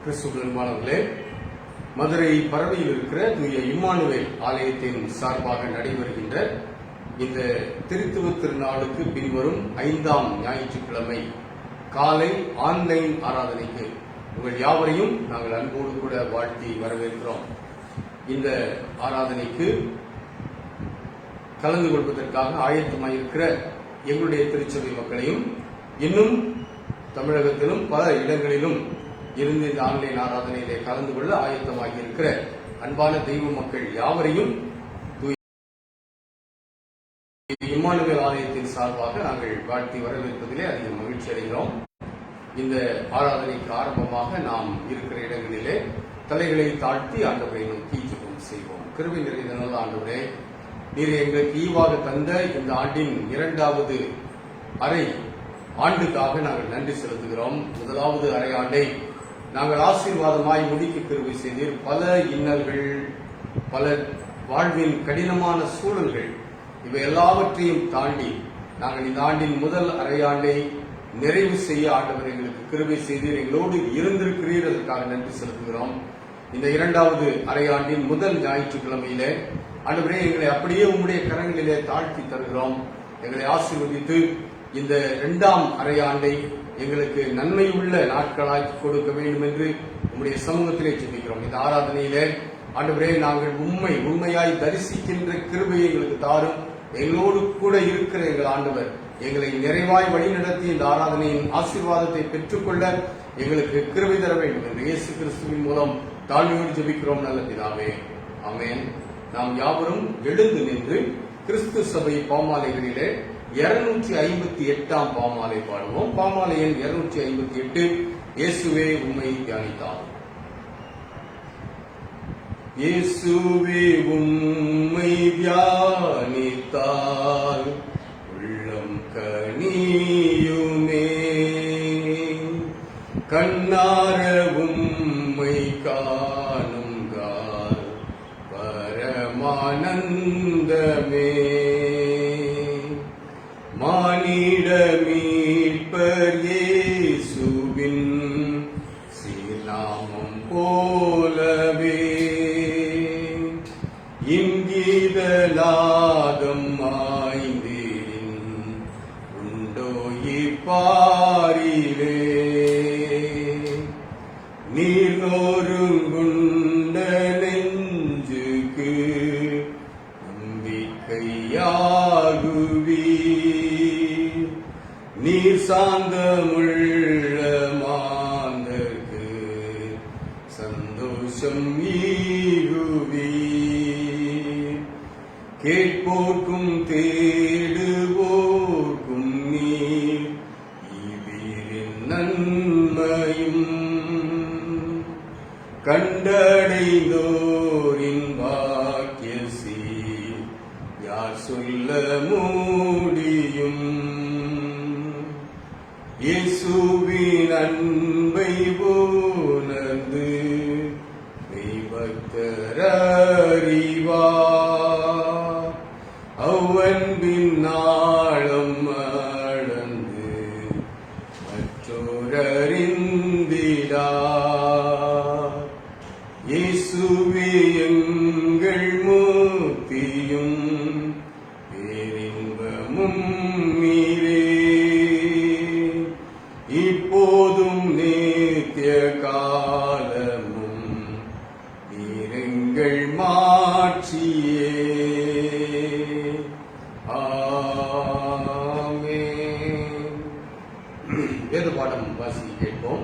கிறிஸ்துவர்களே, மதுரை பரவையில் இருக்கிற தூய இம்மானுவேல் ஆலயத்தின் சார்பாக நடைபெறுகின்ற இந்த திருத்துவ திருநாளுக்கு பின்வரும் 5ஆம் ஞாயிற்றுக்கிழமை காலை ஆன்லைன் ஆராதனைக்கு உங்கள் யாவரையும் நாங்கள் அன்போடு கூட வாழ்த்தி வரவேற்கிறோம். இந்த ஆராதனைக்கு கலந்து கொள்வதற்காக ஆயத்தமாயிருக்கிற எங்களுடைய திருச்சபை மக்களையும், இன்னும் தமிழகத்திலும் பல இடங்களிலும் இருந்து இந்த ஆன்லைன் ஆராதனையிலே கலந்து கொள்ள ஆயத்தமாகி இருக்கிற அன்பான தெய்வ மக்கள் யாவரையும் இம்மானுவேல் ஆலயத்தின் சார்பாக நாங்கள் வாழ்த்தி வரவேற்பதிலே அதிக மகிழ்ச்சி அடைகிறோம். இந்த ஆராதனைக்கு ஆரம்பமாக நாம் இருக்கிற இடங்களிலே தலைகளை தாழ்த்தி ஆண்டவரை நோக்கி ஜெபம் செய்வோம். கிருபை நிறைந்த நல்ல ஆண்டவரே, நீர் எங்களுக்கு ஈவாக தந்த இந்த ஆண்டின் 2வது அரை ஆண்டுக்காக நாங்கள் நன்றி செலுத்துகிறோம். முதலாவது அரை ஆண்டை நாங்கள் ஆசீர்வாதமாய் முடிக்க கிருபை செய்தீர். பல இன்னல்கள், பல வாழ்வின் கடினமான சூழல்கள், இவை எல்லாவற்றையும் தாண்டி நாங்கள் இந்த ஆண்டின் முதல் அரையாண்டை நிறைவு செய்ய ஆண்டவர் எங்களுக்கு கிருபை செய்தீர். எங்களோடு இருந்திருக்கிறீர், அதற்காக நன்றி செலுத்துகிறோம். இந்த 2வது அரையாண்டின் முதல் ஞாயிற்றுக்கிழமையிலே ஆண்டவரே, எங்களை அப்படியே உம்முடைய கரங்களிலே தாழ்த்தி தருகிறோம். எங்களை ஆசீர்வதித்து இந்த 2ஆம் அரையாண்டை எங்களுக்கு நன்மையுள்ள நாட்களாக்கி கொடுக்க வேண்டும் என்று உம்முடைய சமூகத்திலே ஜெபிக்கிறோம். இந்த ஆராதனையிலே ஆண்டவரே, நாங்கள் உண்மையாய் தரிசிக்கின்ற கிருபையை எங்களுக்கு தாரும். எங்களோடு கூட இருக்கிற எங்கள் ஆண்டவர் எங்களை நிறைவாய் வழிநடத்தி இந்த ஆராதனையின் ஆசீர்வாதத்தை பெற்றுக்கொள்ள எங்களுக்கு கிருபை தர வேண்டும் என்று இயேசு கிறிஸ்துவின் மூலம் தாழ்மையோடு ஜெபிக்கிறோம். நல்ல பிதாவே, ஆமென். நாம் யாவரும் எழுந்து நின்று கிறிஸ்து சபை பாமாலைகளிலே 258ஆம் பாமாலை பாடுவோம். பாமாலை எண் 258. இயேசுவே உம்மை தியானித்தார். இயேசுவே உம்மை தியானித்தால் உள்ளம் கனியுமே, கண்ணார உம்மை காணுங்கால் பரமானந்தமே, மானிட மீட்பர் இயேசுவின் சீர்நாமம் போலவே இங்கீதலாகம் ஆய்ந்தேன் உண்டோ இப்பாரிலே, நீர் நோருங்குண்ட நெஞ்சுக்கு நம்பிக்கையாகுவி, நீர் சாந்தமுள்ள மாந்தர்க்கு சந்தோஷம் ஈகுவி, கேட்போர்க்கும் தேடுவோர்க்கும் நீர் இவரின் நன்மையும், கண்டடைந்தோரின் பாக்கியசி யார் சொல்ல முடியும், இயேசுவின் அன்பை உணர்ந்து தெய்வத்தர் அறிவார், அவ்வன்பின் ஆழம் அளந்து மற்றோர் அறிந்திடார், இயேசுவே எங்கள் முக்தியும் பேரின்பமும் நீரே, இப்போதும் நித்திய காலமும் நீரெங்கள் மாட்சியே. ஆமென். வேத பாடம் வாசி கேட்போம்.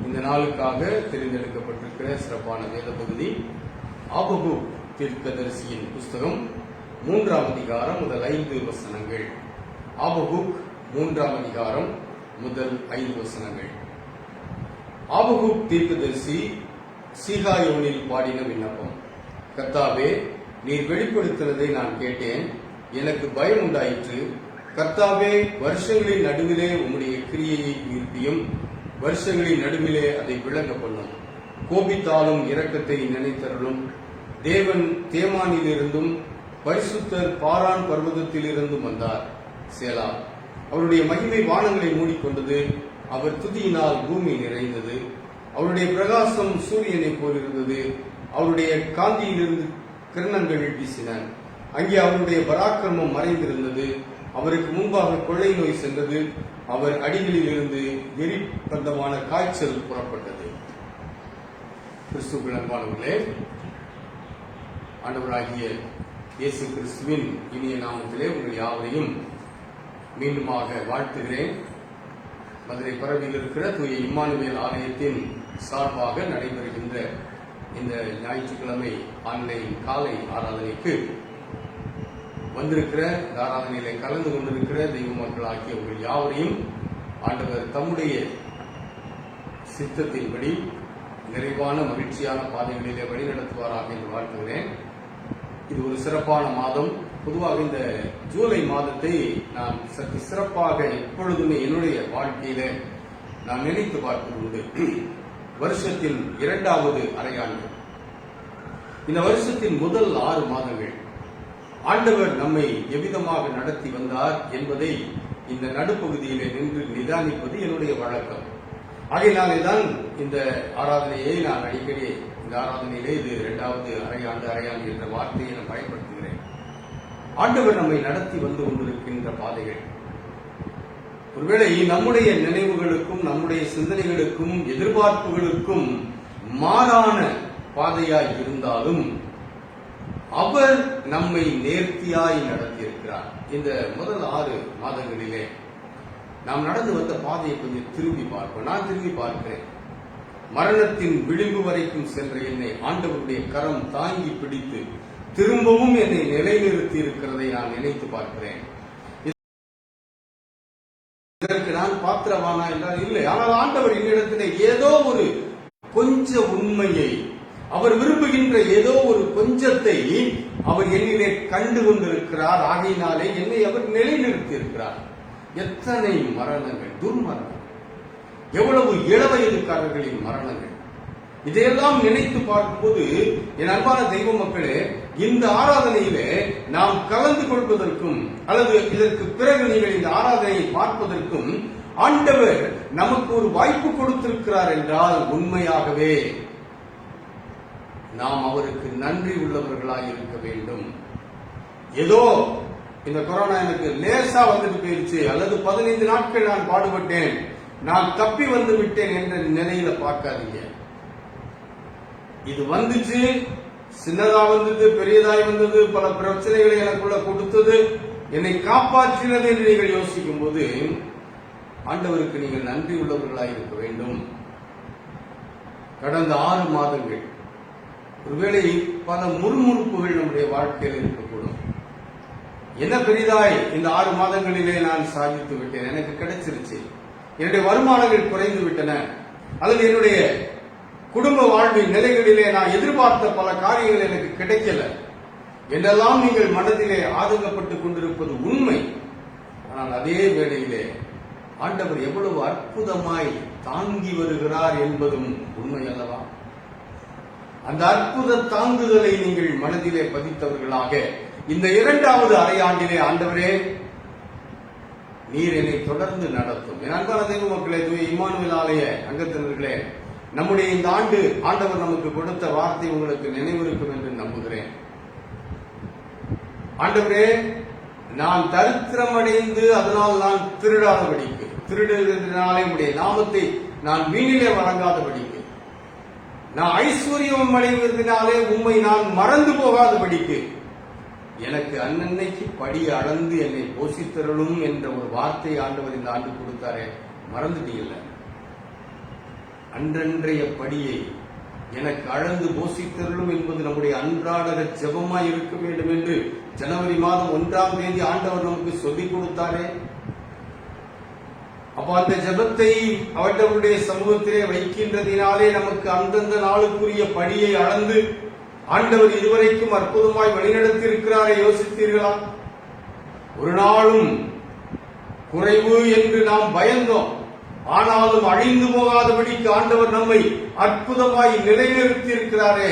இந்த நாளுக்காக தெரிந்தெடுக்கப்பட்டிருக்கிற சிறப்பான வேத பகுதி ஆபகுக் தீர்க்கதரிசியின் புஸ்தகம் 3ஆம் அதிகாரம் முதல் 5 வசனங்கள். ஆபகுக் 3ஆம் அதிகாரம் முதல் 5 வசனங்கள். ஆபகுக் தீர்க்கதரிசி சீகாயோனில் பாடின விண்ணப்பம். கர்த்தாவே, நீர் வெளிப்படுத்தினதை நான் கேட்டேன், எனக்கு பயம் உண்டாயிற்று. கர்த்தாவே, வருஷங்களின் நடுவிலே உம்முடைய கிரியையை உயிர்ப்பியும், வருஷங்களின் நடுவிலே அதை விளங்க பண்ணும். கோபித்தாலும் இரக்கத்தை நினைத்தருளும். தேவன் தேமானிலிருந்தும் பரிசுத்தர் பாரான் பர்வதத்திலிருந்தும் வந்தார். சேலா. அவருடைய மகிமை வானங்களை மூடிக்கொண்டது. அவர் துதியினால் பூமி நிறைந்தது. அவருடைய பிரகாசம் சூரியனை போல் இருந்தது. அவருடைய காந்தியிலிருந்து கிரணங்கள் வீசின. அங்கே அவருடைய பராக்கிரமம் மறைந்திருந்தது. அவருக்கு முன்பாக கொள்ளை நோய் சென்றது. அவர் அடிகளில் இருந்து எரிபந்தமான காய்ச்சல் புறப்பட்டது. கிறிஸ்துவுக்குள் அன்பானவர்களே, ஆண்டவராகிய இயேசு கிறிஸ்துவின் இனிய நாமத்திலே உங்கள் யாவரையும் மீண்டுமாக வாழ்த்துகிறேன். மதுரை பரவியில் இருக்கிற தூய இம்மானுவேல் ஆலயத்தின் சார்பாக நடைபெறுகின்ற இந்த ஞாயிற்றுக்கிழமை ஆன்லைன் காலை ஆராதனைக்கு வந்திருக்கிற, ஆராதனையிலே கலந்து கொண்டிருக்கிற தெய்வ மக்கள் ஆகிய உங்கள் யாவரையும் ஆண்டவர் தம்முடைய சித்தத்தின்படி நிறைவான மகிழ்ச்சியான பாதைகளிலே வழிநடத்துவாராக என்று வாழ்த்துகிறேன். இது ஒரு சிறப்பான மாதம். பொதுவாக இந்த ஜூலை மாதத்தை நான் சற்று சிறப்பாக எப்பொழுதுமே என்னுடைய வாழ்க்கையில நான் நினைத்து பார்ப்பது உண்டு. வருஷத்தின் 2வது அரையாண்டு. இந்த வருஷத்தின் முதல் 6 மாதங்கள் ஆண்டவர் நம்மை எவ்விதமாக நடத்தி வந்தார் என்பதை இந்த நடுப்பகுதியிலே நின்று நிதானிப்பது என்னுடைய வழக்கம். ஆகையினாலேதான் இந்த ஆராதனையை நான் அடிக்கடி இந்த ஆராதனையிலே இது 2வது அரையாண்டு என்ற வார்த்தையை நான் பயன்படுத்துகிறேன். ஆண்டவர் நம்மை நடத்தி வந்து கொண்டிருக்கின்ற பாதைகள் ஒருவேளை நம்முடைய நினைவுகளுக்கும் நம்முடைய சிந்தனைகளுக்கும் எதிர்பார்ப்புகளுக்கும் மாறான பாதையாய் இருந்தாலும் அவர் நம்மை நேர்த்தியாய் நடத்தியிருக்கிறார். இந்த முதல் 6 மாதங்களிலே நாம் நடந்து வந்த பாதையை கொஞ்சம் திரும்பி பார்ப்போம். நான் திரும்பி பார்க்கிறேன். மரணத்தின் விளிம்பு வரைக்கும் சென்ற என்னை ஆண்டவருடைய கரம் தாங்கி பிடித்து திரும்பவும் என்னை நிலைநிறுத்தி இருக்கிறதை நான் நினைத்து பார்க்கிறேன். இதற்கு நான் பாத்திரவானா என்றால் இல்லை. ஆனால் ஆண்டவர் என்னிடத்திலே ஏதோ ஒரு கொஞ்ச உண்மையை, அவர் விரும்புகின்ற ஏதோ ஒரு கொஞ்சத்தை அவர் என்னிலே கண்டு கொண்டிருக்கிறார். ஆகையினாலே என்னை அவர் நிலைநிறுத்தி இருக்கிறார். எத்தனை மரணங்கள், துர்மரணங்கள், எவ்வளவு இளவயதுக்காரர்களின் மரணங்கள், இதையெல்லாம் நினைத்து பார்க்கும்போது என் அன்பான தெய்வ மக்களே, இந்த ஆராதனையிலே நாம் கலந்து கொள்வதற்கும் அல்லது இதற்கு பிறகு நீங்கள் இந்த ஆராதனையை பார்ப்பதற்கும் ஆண்டவர் நமக்கு ஒரு வாய்ப்பு கொடுத்திருக்கிறார் என்றால் உண்மையாகவே நாம் அவருக்கு நன்றி உள்ளவர்களாய் இருக்க வேண்டும். ஏதோ இந்த கொரோனா எனக்கு லேசா வந்துட்டு போயிருச்சு, அல்லது 15 நாட்கள் நான் பாடுபட்டேன், நான் தப்பி வந்து விட்டேன் என்ற நிலையில பார்க்காதீங்க. இது வந்துச்சு, சின்னதா வந்தது, பெரியதாய் வந்தது, பல பிரச்சனைகளை எனக்குள்ள கொடுத்தது, என்னை காப்பாற்றினது என்று நீங்கள் யோசிக்கும் போது ஆண்டவருக்கு நீங்கள் நன்றி உள்ளவர்களாய் இருக்க வேண்டும். கடந்த 6 மாதங்கள் ஒருவேளை பல முறுமுறுப்புகள் நம்முடைய வாழ்க்கையில் இருக்கக்கூடும். என்ன பெரிதாய் இந்த 6 மாதங்களிலே நான் சாதித்து விட்டேன், எனக்கு கிடைச்சிருச்சு, என்னுடைய வருமானங்கள் குறைந்து விட்டன, அல்லது என்னுடைய குடும்ப வாழ்வின் நிலைகளிலே நான் எதிர்பார்த்த பல காரியங்கள் எனக்கு கிடைக்கல என்றெல்லாம் நீங்கள் மனதிலே ஆதங்கப்பட்டுக் கொண்டிருப்பது உண்மை. ஆனால் அதே வேளையிலே ஆண்டவர் எவ்வளவு அற்புதமாய் தாங்கி வருகிறார் என்பதும் உண்மை அல்லவா? அந்த அற்புத தாங்குதலை நீங்கள் மனதிலே பதித்தவர்களாக இந்த 2வது அரையாண்டிலே ஆண்டவரே நீர் என்னை தொடர்ந்து நடத்தும். என் அன்பான தெய்வ மக்களே, தூய இம்மானுவேல் ஆலய அங்கத்தினர்களே, நம்முடைய இந்த ஆண்டு ஆண்டவர் நமக்கு கொடுத்த வார்த்தை உங்களுக்கு நினைவிருக்கும் என்று நம்புகிறேன். ஆண்டவரே, நான் தரித்திரமடைந்து அதனால் நான் திருடாதபடிக்கு, திருடுகிறதுனாலே உடைய நாமத்தை நான் வீணிலே வழங்காதபடிக்கு, நான் ஐஸ்வர்யம் அடைவதனாலே உண்மை நான் மறந்து போகாதபடிக்கு எனக்கு அன்னன்னைக்கு படி அளந்து என்னை போஷித்தருளும் என்ற ஒரு வார்த்தை ஆண்டவர் இந்த ஆண்டு கொடுத்தாரே, மறந்துட்டீங்கல்ல? அன்றன்றைய படியை எனக்கு அளந்து போஷித்தருளும் என்பது நம்முடைய அன்றாட ஜெபமாய் இருக்க வேண்டும் என்று ஜனவரி மாதம் 1ஆம் தேதி ஆண்டவர் நமக்கு சொல்லிக் கொடுத்தாரே. அப்ப அந்த ஜெபத்தை அவர்களுடைய சமூகத்திலே வைக்கின்றதினாலே நமக்கு அந்தந்த நாளுக்குரிய படியை அளந்து ஆண்டவர் இதுவரைக்கும் அற்புதமாய் வழிநடத்தி இருக்கிறாரே, யோசித்தீர்களா? ஒரு நாளும் குறைவு என்று நாம் பயந்தோம், ஆனாலும் அழிந்து போகாதபடிக்கு ஆண்டவர் நம்மை அற்புதமாய் நிலைநிறுத்தி இருக்கிறாரே.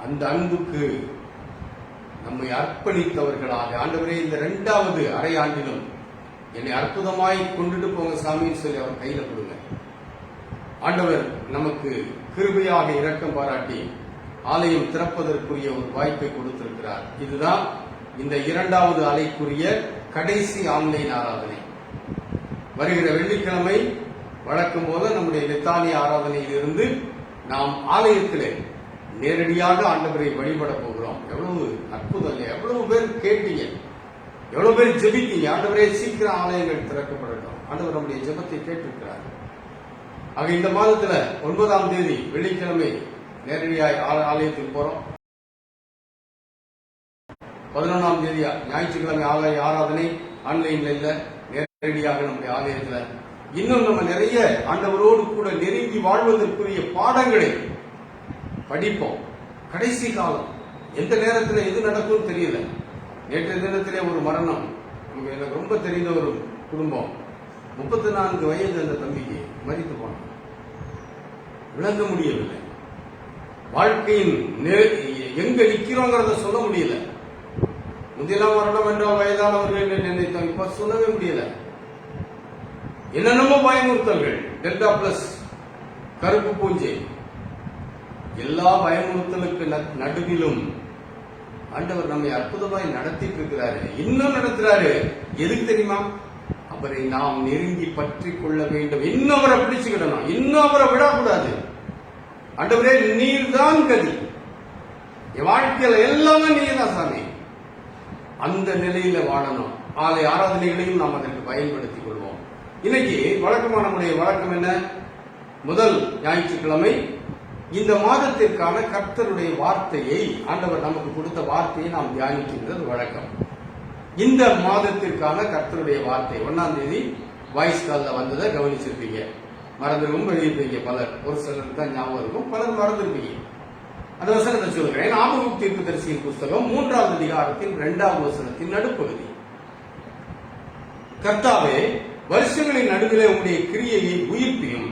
அந்த அன்புக்கு நம்மை அர்ப்பணித்தவர்களாக ஆண்டவரே இந்த 2வது அரையாண்டிலும் என்னை அற்புதமாய் கொண்டுட்டு போங்க சாமின்னு சொல்லி அவர் கையில கொடுங்க. ஆண்டவர் நமக்கு கிருபையாக இரக்கம் பாராட்டி ஆலயம் திறப்பதற்குரிய ஒரு வாய்ப்பை கொடுத்திருக்கிறார். இதுதான் இந்த இரண்டாவது அலைக்குரிய கடைசி ஆன்லைன் ஆராதனை. வருகிற வெள்ளிக்கிழமை வழக்கம் போல நம்முடைய பெத்தானியா ஆராதனையிலிருந்து நாம் ஆலயத்திலே நேரடியாக ஆண்டவரை வழிபட போகிறோம். எவ்வளவு அற்புதம்! எவ்வளவு பேர் கேட்டீங்க, எவ்வளவு பேர் ஜெபித்தீங்க, ஆண்டவரே சீக்கிரம் ஆலயங்கள் திறக்கப்படட்டும். ஆண்டவர் நம்முடைய ஜெபத்தை கேட்டிருக்கிறார். ஆக இந்த மாதத்துல 9ஆம் தேதி வெள்ளிக்கிழமை நேரடியாக ஆலயத்துக்கு போறோம். 11ஆம் தேதி ஞாயிற்றுக்கிழமை ஆலய ஆராதனை ஆன்லைன்ல இல்ல, நேரடியாக நம்முடைய ஆலயத்துல. இன்னும் நம்ம நிறைய ஆண்டவரோடு கூட நெருங்கி வாழ்வதற்குரிய பாடங்களை படிப்போம். கடைசி காலம் எந்த நேரத்தில் எது நடக்கும் தெரியல. நேற்றைய தினத்திலே ஒரு மரணம், எனக்கு ரொம்ப தெரிந்த ஒரு குடும்பம், 34 வயது அந்த தம்பிக்கு மரித்து போனான். விளங்க முடியவில்லை. வாழ்க்கையின் எங்க நிக்கிறோங்கிறத சொல்ல முடியல. முந்தியெல்லாம் மரணம் என்றால் வயதானவர்கள் என்று நினைத்தோம், இப்ப சொல்லவே முடியல. என்னென்னமோ பயமுறுத்தல்கள், டெல்டா பிளஸ், கருப்பு பூஞ்சை, எல்லா பயமுறுத்தலுக்கு நடுவிலும் ஆண்டவர் நம்மை அற்புதமாய் நடத்திட்டு இருக்கிறாரு, இன்னும் நடத்துறாரு. எதுக்கு தெரியுமா? அவரை நாம் நெருங்கி பற்றி கொள்ள வேண்டும். இன்னும் அவரை பிடிச்சுக்கிடணும், இன்னும் அவரை விடக்கூடாது. ஆண்டவரே நீர் தான் கதி, என் வாழ்க்கையில எல்லாமே நீர் தான் சாமி. அந்த நிலையில வாழணும். ஆலய ஆராதனைகளையும் நாம் அதற்கு பயன்படுத்திக் கொள்வோம். இன்னைக்கு வழக்கமான நம்முடைய வழக்கம் என்ன? முதல் ஞாயிற்றுக்கிழமை இந்த மாதத்திற்கான கர்த்தருடைய வார்த்தையை, ஆண்டவர் நமக்கு கொடுத்த வார்த்தையை நாம் தியானிக்கின்றது வழக்கம். இந்த மாதத்திற்கான கர்த்தருடைய வார்த்தை 1ஆம் தேதி வாய்ஸ் கால்ல வந்ததை கவனிச்சிருப்பீங்க. மறந்துருக்கும், எழுதிருப்பீங்க பலர். ஒரு சிலருக்கு தான் ஞாபகம் இருக்கும், பலர் மறந்துருப்பீங்க. அந்த வசனத்தை சொல்கிறேன். ஆமோகு தீர்க்கதரிசியின் புஸ்தகம் 3ஆம் அதிகாரத்தின் 2ஆம் வசனத்தின் நடுப்பகுதி. கர்த்தாவே, வருஷங்களின் நடுவிலே உம்முடைய கிரியையை உயிர்ப்பியும்,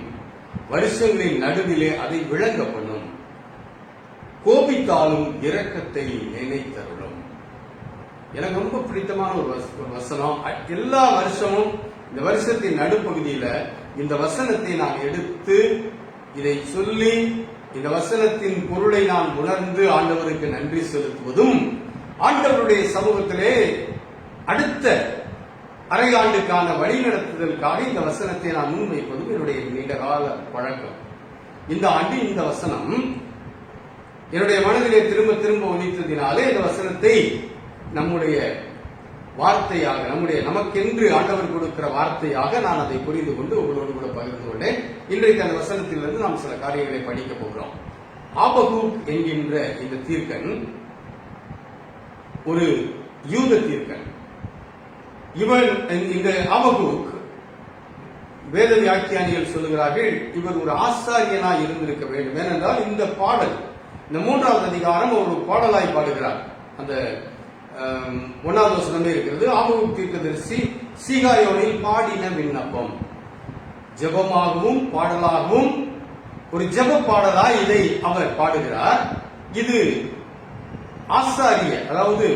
வருஷங்களின் நடுவிலே அதை விளங்க பண்ணும். கோபித்தாலும் இரக்கத்தை நினைத்தருளும். எனக்கு ரொம்ப பிடித்தமான ஒரு வசனம். எல்லா வருஷமும் இந்த வருஷத்தின் நடுப்பகுதியில இந்த வசனத்தை நான் எடுத்து இதை சொல்லி இந்த வசனத்தின் பொருளை நான் உணர்ந்து ஆண்டவருக்கு நன்றி செலுத்துவதும், ஆண்டவருடைய சமூகத்திலே அடுத்த அரையாண்டுக்கான வழிநடத்துதலுக்காக இந்த வசனத்தை நான் முன்வைப்பதும் என்னுடைய நீண்டகால பழக்கம். இந்த ஆண்டு இந்த வசனம் என்னுடைய மனதிலே திரும்ப திரும்ப ஒலித்ததினாலே இந்த வசனத்தை நம்முடைய வார்த்தையாக, நமக்கென்று ஆண்டவர் கொடுக்கிற வார்த்தையாக நான் அதை புரிந்து கொண்டு உங்களோடு கூட பகிர்ந்து கொண்டேன். இன்றைக்கு அந்த வசனத்திலிருந்து நாம் சில காரியங்களை படிக்க போகிறோம். ஆபகூக் என்கின்ற இந்த தீர்க்கன் ஒரு யூத தீர்க்கன். இவன், இந்த ஆபகூக், வேத வியாக்கியானிகள் சொல்லுகிறார்கள், இவர் ஒரு ஆசாரியனாய் இருந்திருக்க வேண்டும். ஏனென்றால் இந்த பாடல், இந்த 3ஆவது அதிகாரம் ஒரு பாடலாய் பாடுகிறார். அந்த 1ஆவது வசனமே இருக்கிறது. ஆபகூக் தீர்க்கதரிசி சீகாயோனில் பாடின விண்ணப்பம், ஜெபமாகவும் பாடலாகவும் ஒரு ஜெப பாடலாய் இதை அவர் பாடுகிறார். இது ஆசாரிய, அதாவது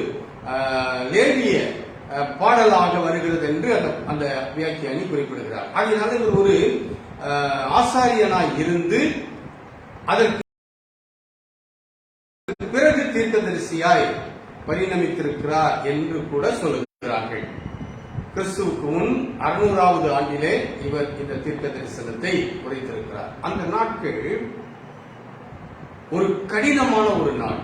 லேவிய பாடலாக வருகிறது என்று அந்த வியாக்கியானி குறிப்பிடுகிறார். ஆகையினால இவர் ஒரு ஆசாரியனாய் இருந்து அதற்கு பிறகு தீர்க்கதரிசியாய் பரிணமித்திருக்கிறார் என்று கூட சொல்லுகிறார்கள். கிறிஸ்துவுக்கு முன் 600வது ஆண்டிலே இவர் இந்த தீர்க்க தரிசனத்தை உரைத்திருக்கிறார். அந்த நாட்கள் ஒரு கடினமான ஒரு நாள்.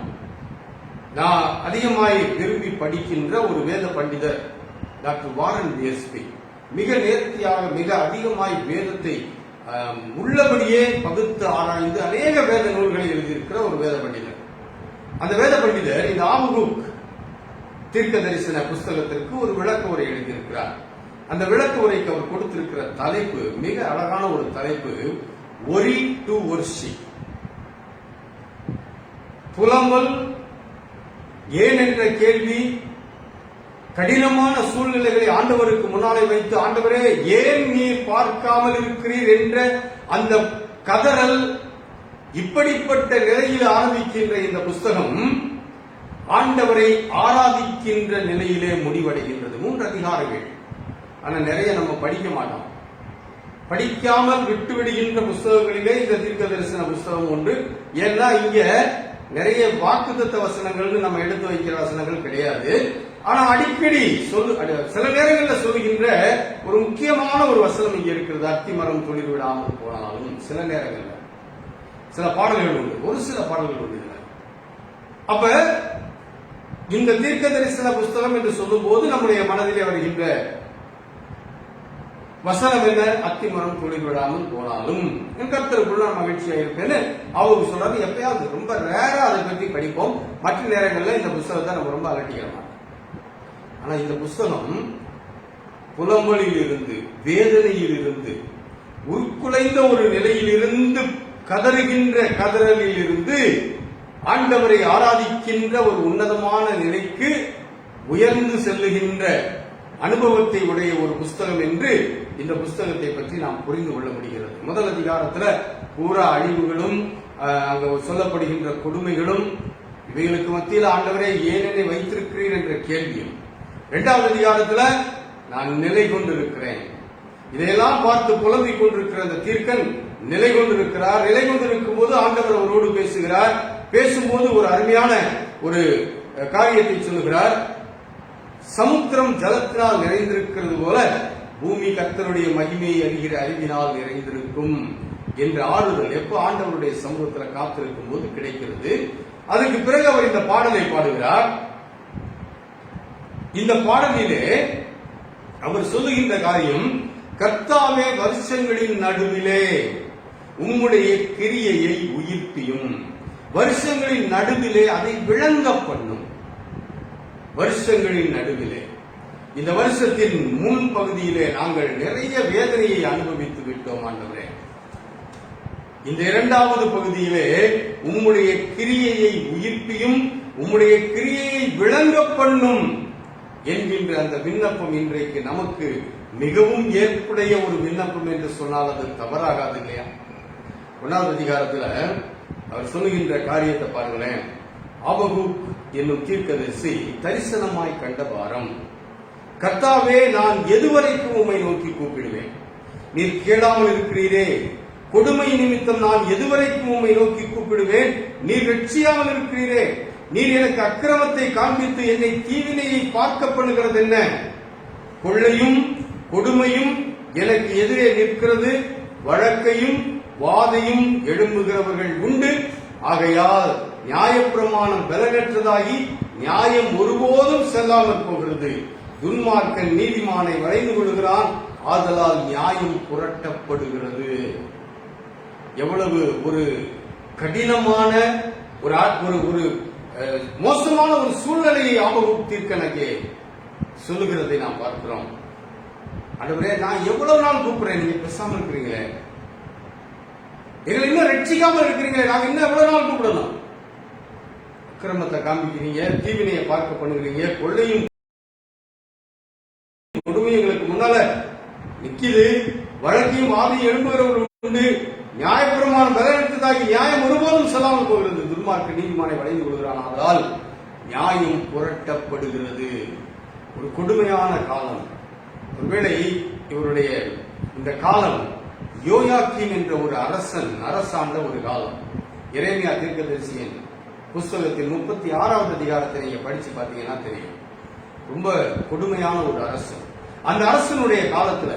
நான் அதிகமாய் விரும்பி படிக்கின்ற ஒரு வேத பண்டிதர் டாக்டர் வாரன் பிஎஸ்பி மிக நேர்த்தியாக, மிக அதிகமாய் வேதத்தை உள்ளபடியே பகுத்து ஆராய்ந்து அநேக வேத நூல்களை எழுதியிருக்கிற ஒரு வேத பண்டிதர். அந்த வேத பண்டிதர் இந்த ஆபகூக் தீர்க்க தரிசன புஸ்தகத்திற்கு ஒரு விளக்க உரை எழுதியிருக்கிறார். அந்த விளக்க உரைக்கு அவர் கொடுத்திருக்கிற தலைப்பு மிக அழகான ஒரு தலைப்பு, ஒரி டு வொர்ஷிப். புலம்பல் ஏன் என்ற கேள்வி, கடினமான சூழ்நிலைகளை ஆண்டவருக்கு முன்னாலே வைத்து, ஆண்டவரே ஏன் நீர் பார்க்காமல் இருக்கிறீர் என்ற அந்த கதறல், இப்படிப்பட்ட நிலையில் ஆரம்பிக்கின்ற இந்த புஸ்தகம் ஆண்டவரை ஆராதிக்கின்ற நிலையிலே முடிவடைகின்றது. 3 அதிகாரங்கள். ஆனா நிறைய நம்ம படிக்க மாட்டோம். படிக்காமல் விட்டுவிடுகின்ற புஸ்தகங்களிலே இந்த தீர்க்க தரிசன புஸ்தகம் ஒன்று. ஏன்னா இங்க நிறைய வாக்குத்தத்த வசனங்கள் நம்ம எடுத்து வைக்கிற வசனங்கள் கிடையாது. ஆனா அடிக்கடி சில நேரங்களில் சொல்லுகின்ற ஒரு முக்கியமான ஒரு வசனம் இங்க இருக்கிறது. அத்திமரம் துளிர் விடாமல் போனாலும் சில நேரங்களில் சில பாடல்கள் உண்டு, ஒரு சில பாடல்கள் உண்டு. அப்ப இந்த தீர்க்க தரிசன புஸ்தகம் என்று சொல்லும் போது நம்முடைய மனதிலே வருகின்ற வசனம் என்ன? அத்திமரம் துளிர் விடாமல் போனாலும் என் கர்த்தருக்குள்ள நான் மகிழ்ச்சியா இருப்பேன்னு அவங்க சொல்றது. எப்பயாவது ரொம்ப ரேரா அதை பற்றி படிப்போம். மற்ற நேரங்களில் இந்த புஸ்தகத்தை நம்ம ரொம்ப அலட்டிக்கிறோம். ஆனா இந்த புஸ்தகம் புலம்பலில் இருந்து, வேதனையில் இருந்து, உருக்குலைந்த ஒரு நிலையில் இருந்து, கதறுகின்ற கதறலில் இருந்து ஆண்டவரை ஆராதிக்கின்ற ஒரு உன்னதமான நிலைக்கு உயர்ந்து செல்லுகின்ற அனுபவத்தை உடைய ஒரு புஸ்தகம் என்று இந்த புஸ்தகத்தை பற்றி நாம் புரிந்து கொள்ள முடிகிறது. முதல் அதிகாரத்துல பூரா அழிவுகளும் அங்க சொல்லப்படுகின்ற கொடுமைகளும் இவைகளுக்கு மத்தியில் ஆண்டவரே ஏன் என்னை வைத்திருக்கிறீர் என்ற கேள்வியும், இரண்டாவது அதிகாரத்துல நான் நிலை கொண்டிருக்கிறேன். இதையெல்லாம் பார்த்து புலம்பிக் கொண்டிருக்கிற அந்த தீர்க்கன் நிலை கொண்டிருக்கிறார். நிலை கொண்டிருக்கும் போது ஆண்டவர் அவரோடு பேசுகிறார். பேசும்போது ஒரு அருமையான ஒரு காரியத்தை சொல்லுகிறார். சமுத்திரம் ஜலத்தினால் நிறைந்திருக்கிறது போல பூமி கர்த்தருடைய மகிமையை அறிகிற அறிவினால் நிறைந்திருக்கும் என்ற ஆறுதல் எப்ப ஆண்டவருடைய சமூகத்தில் காத்திருக்கும் போது கிடைக்கிறது. அதுக்கு பிறகு அவர் இந்த பாடலை பாடுகிறார். இந்த பாடலிலே அவர் சொல்லுகின்ற காரியம், கர்த்தாவே வருஷங்களின் நடுவிலே உம்முடைய கிரியையை உயிர்ப்பியும். வருஷங்களின் நடுவிலே அதை விளங்க பண்ணும். வருஷங்களின் நடுவிலே, இந்த வருஷத்தின் முன் பகுதியிலே நாங்கள் நிறைய வேதனையை அனுபவித்து விட்டோம் ஆண்டவரே. இந்த இரண்டாவது பகுதியிலே உம்முடைய கிரியையை உயிர்ப்பியும், உம்முடைய கிரியையை விளங்க பண்ணும் என்கின்ற அந்த விண்ணப்பம் இன்றைக்கு நமக்கு மிகவும் ஏற்புடைய ஒரு விண்ணப்பம் என்று சொன்னால் அது தவறாகாது இல்லையா? 1வது அதிகாரத்தில் அவர் சொல்லுகின்ற காரியத்தை பாருங்களேன். ஆபகூக் என்னும் தீர்க்கதரிசி தரிசனமாய் கண்ட பாரம், கர்த்தாவே நான் எதுவரைக்கும் உம்மை நோக்கி கூப்பிடுவேன்? நீர் கேளாமல் இருக்கிறீரே. கொடுமை நிமித்தம் நான் எதுவரைக்கும் உம்மை நோக்கி கூப்பிடுவேன்? நீர் ரட்சியாமல் இருக்கிறீரே. நீர் எனக்கு அக்கிரமத்தை காண்பித்து என்னை தீவினையை பார்க்க பண்ணுகிறது என்ன? கொள்ளையும் கொடுமையும் எனக்கு எதிரே நிற்கிறது. வழக்கையும் வாதையும் எழும்புகிறவர்கள் உண்டு. ஆகையால் நியாயப்பிரமாணம் பலனற்றதாகி நியாயம் ஒருபோதும் செல்லாமல் போகிறது. துன்மார்க்கன் நீதிமானை வளைந்து கொள்கிறான், ஆதலால் நியாயம் புரட்டப்படுகிறது. எவ்வளவு ஒரு கடினமான ஒரு மோசமான ஒரு சூழ்நிலையை ஆபகூக் தீர்க்கனகே சொல்லுகிறதை நாம் பார்க்கிறோம். ஆண்டவரே, நான் எவ்வளவு நாள் கூப்பிடுறேன், நீங்க பேசாம இருக்கிறீங்களே, எங்களை இன்னும் ரட்சிக்காமல் இருக்கிறீங்களே, நாங்க இன்னும் எவ்வளவு நாள் கூப்பிடலாம்? அக்கிரமத்தை காமிக்கிறீங்க, தீவினையை பார்க்க பண்ணுகிறீங்க, கொள்ளையும் கொடுமையும் எங்களுக்கு முன்னால நிக்குது. வழக்கையும் வாதையும் எழும்புகிறவர்கள் உண்டு. நியாயப்பிரமாணம் பலனற்றதாகி நியாயம் ஒருபோதும் செல்லாமல் போகிறது. துன்மார்க்க நீதிமானை வளைந்து கொள்கிறான், ஆதலால் நியாயம் புரட்டப்படுகிறது. ஒரு கொடுமையான காலம். ஒருவேளை இவருடைய இந்த காலம் யோயாக்கீம் என்ற ஒரு அரசாண்ட ஒரு காலம். எரேமியா தீர்க்கதரிசியின் புஸ்தகத்தில் 36வது அதிகாரத்தை நீங்க படிச்சு பாத்தீங்கன்னா தெரியும். ரொம்ப கொடுமையான ஒரு அரசன். அந்த அரசனுடைய காலத்துல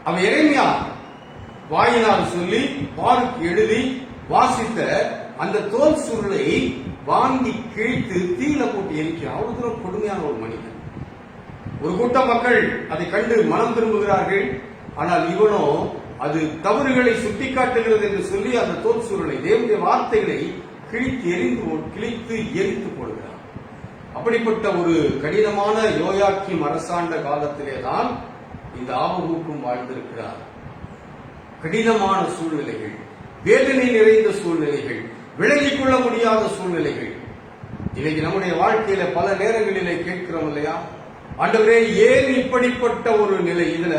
அவன் எரேமியா வாயினால் சொல்லி பாருக்கு எழுதி வாசித்த அந்த தோல் சுருளை வாங்கி கிழித்து தீயில போட்டு எரிக்கிறான். அவ்வளவு தூரம் கொடுமையான ஒரு மனிதன். ஒரு கூட்ட மக்கள் அதை கண்டு மனம் திரும்புகிறார்கள். ஆனால் இவனோ அது தவறுகளை சுட்டிக்காட்டுகிறது என்று சொல்லி அந்த தோல் சுருளை, தேவனுடைய வார்த்தைகளை கிழித்து எரித்து போடுகிறார். அப்படிப்பட்ட ஒரு கடினமான யோயாக்கீம் அரசாண்ட காலத்திலேதான் இந்த ஆபகூக்கும் வாழ்ந்திருக்கிறார். கடினமான சூழ்நிலைகள், வேதனை நிறைந்த சூழ்நிலைகள், விலகிக் கொள்ள முடியாத சூழ்நிலைகள். இன்னைக்கு நம்முடைய வாழ்க்கையில பல நேரங்களிலே கேட்கிறோம் இல்லையா, ஆண்டவரே ஏன் இப்படிப்பட்ட ஒரு நிலை? இதுல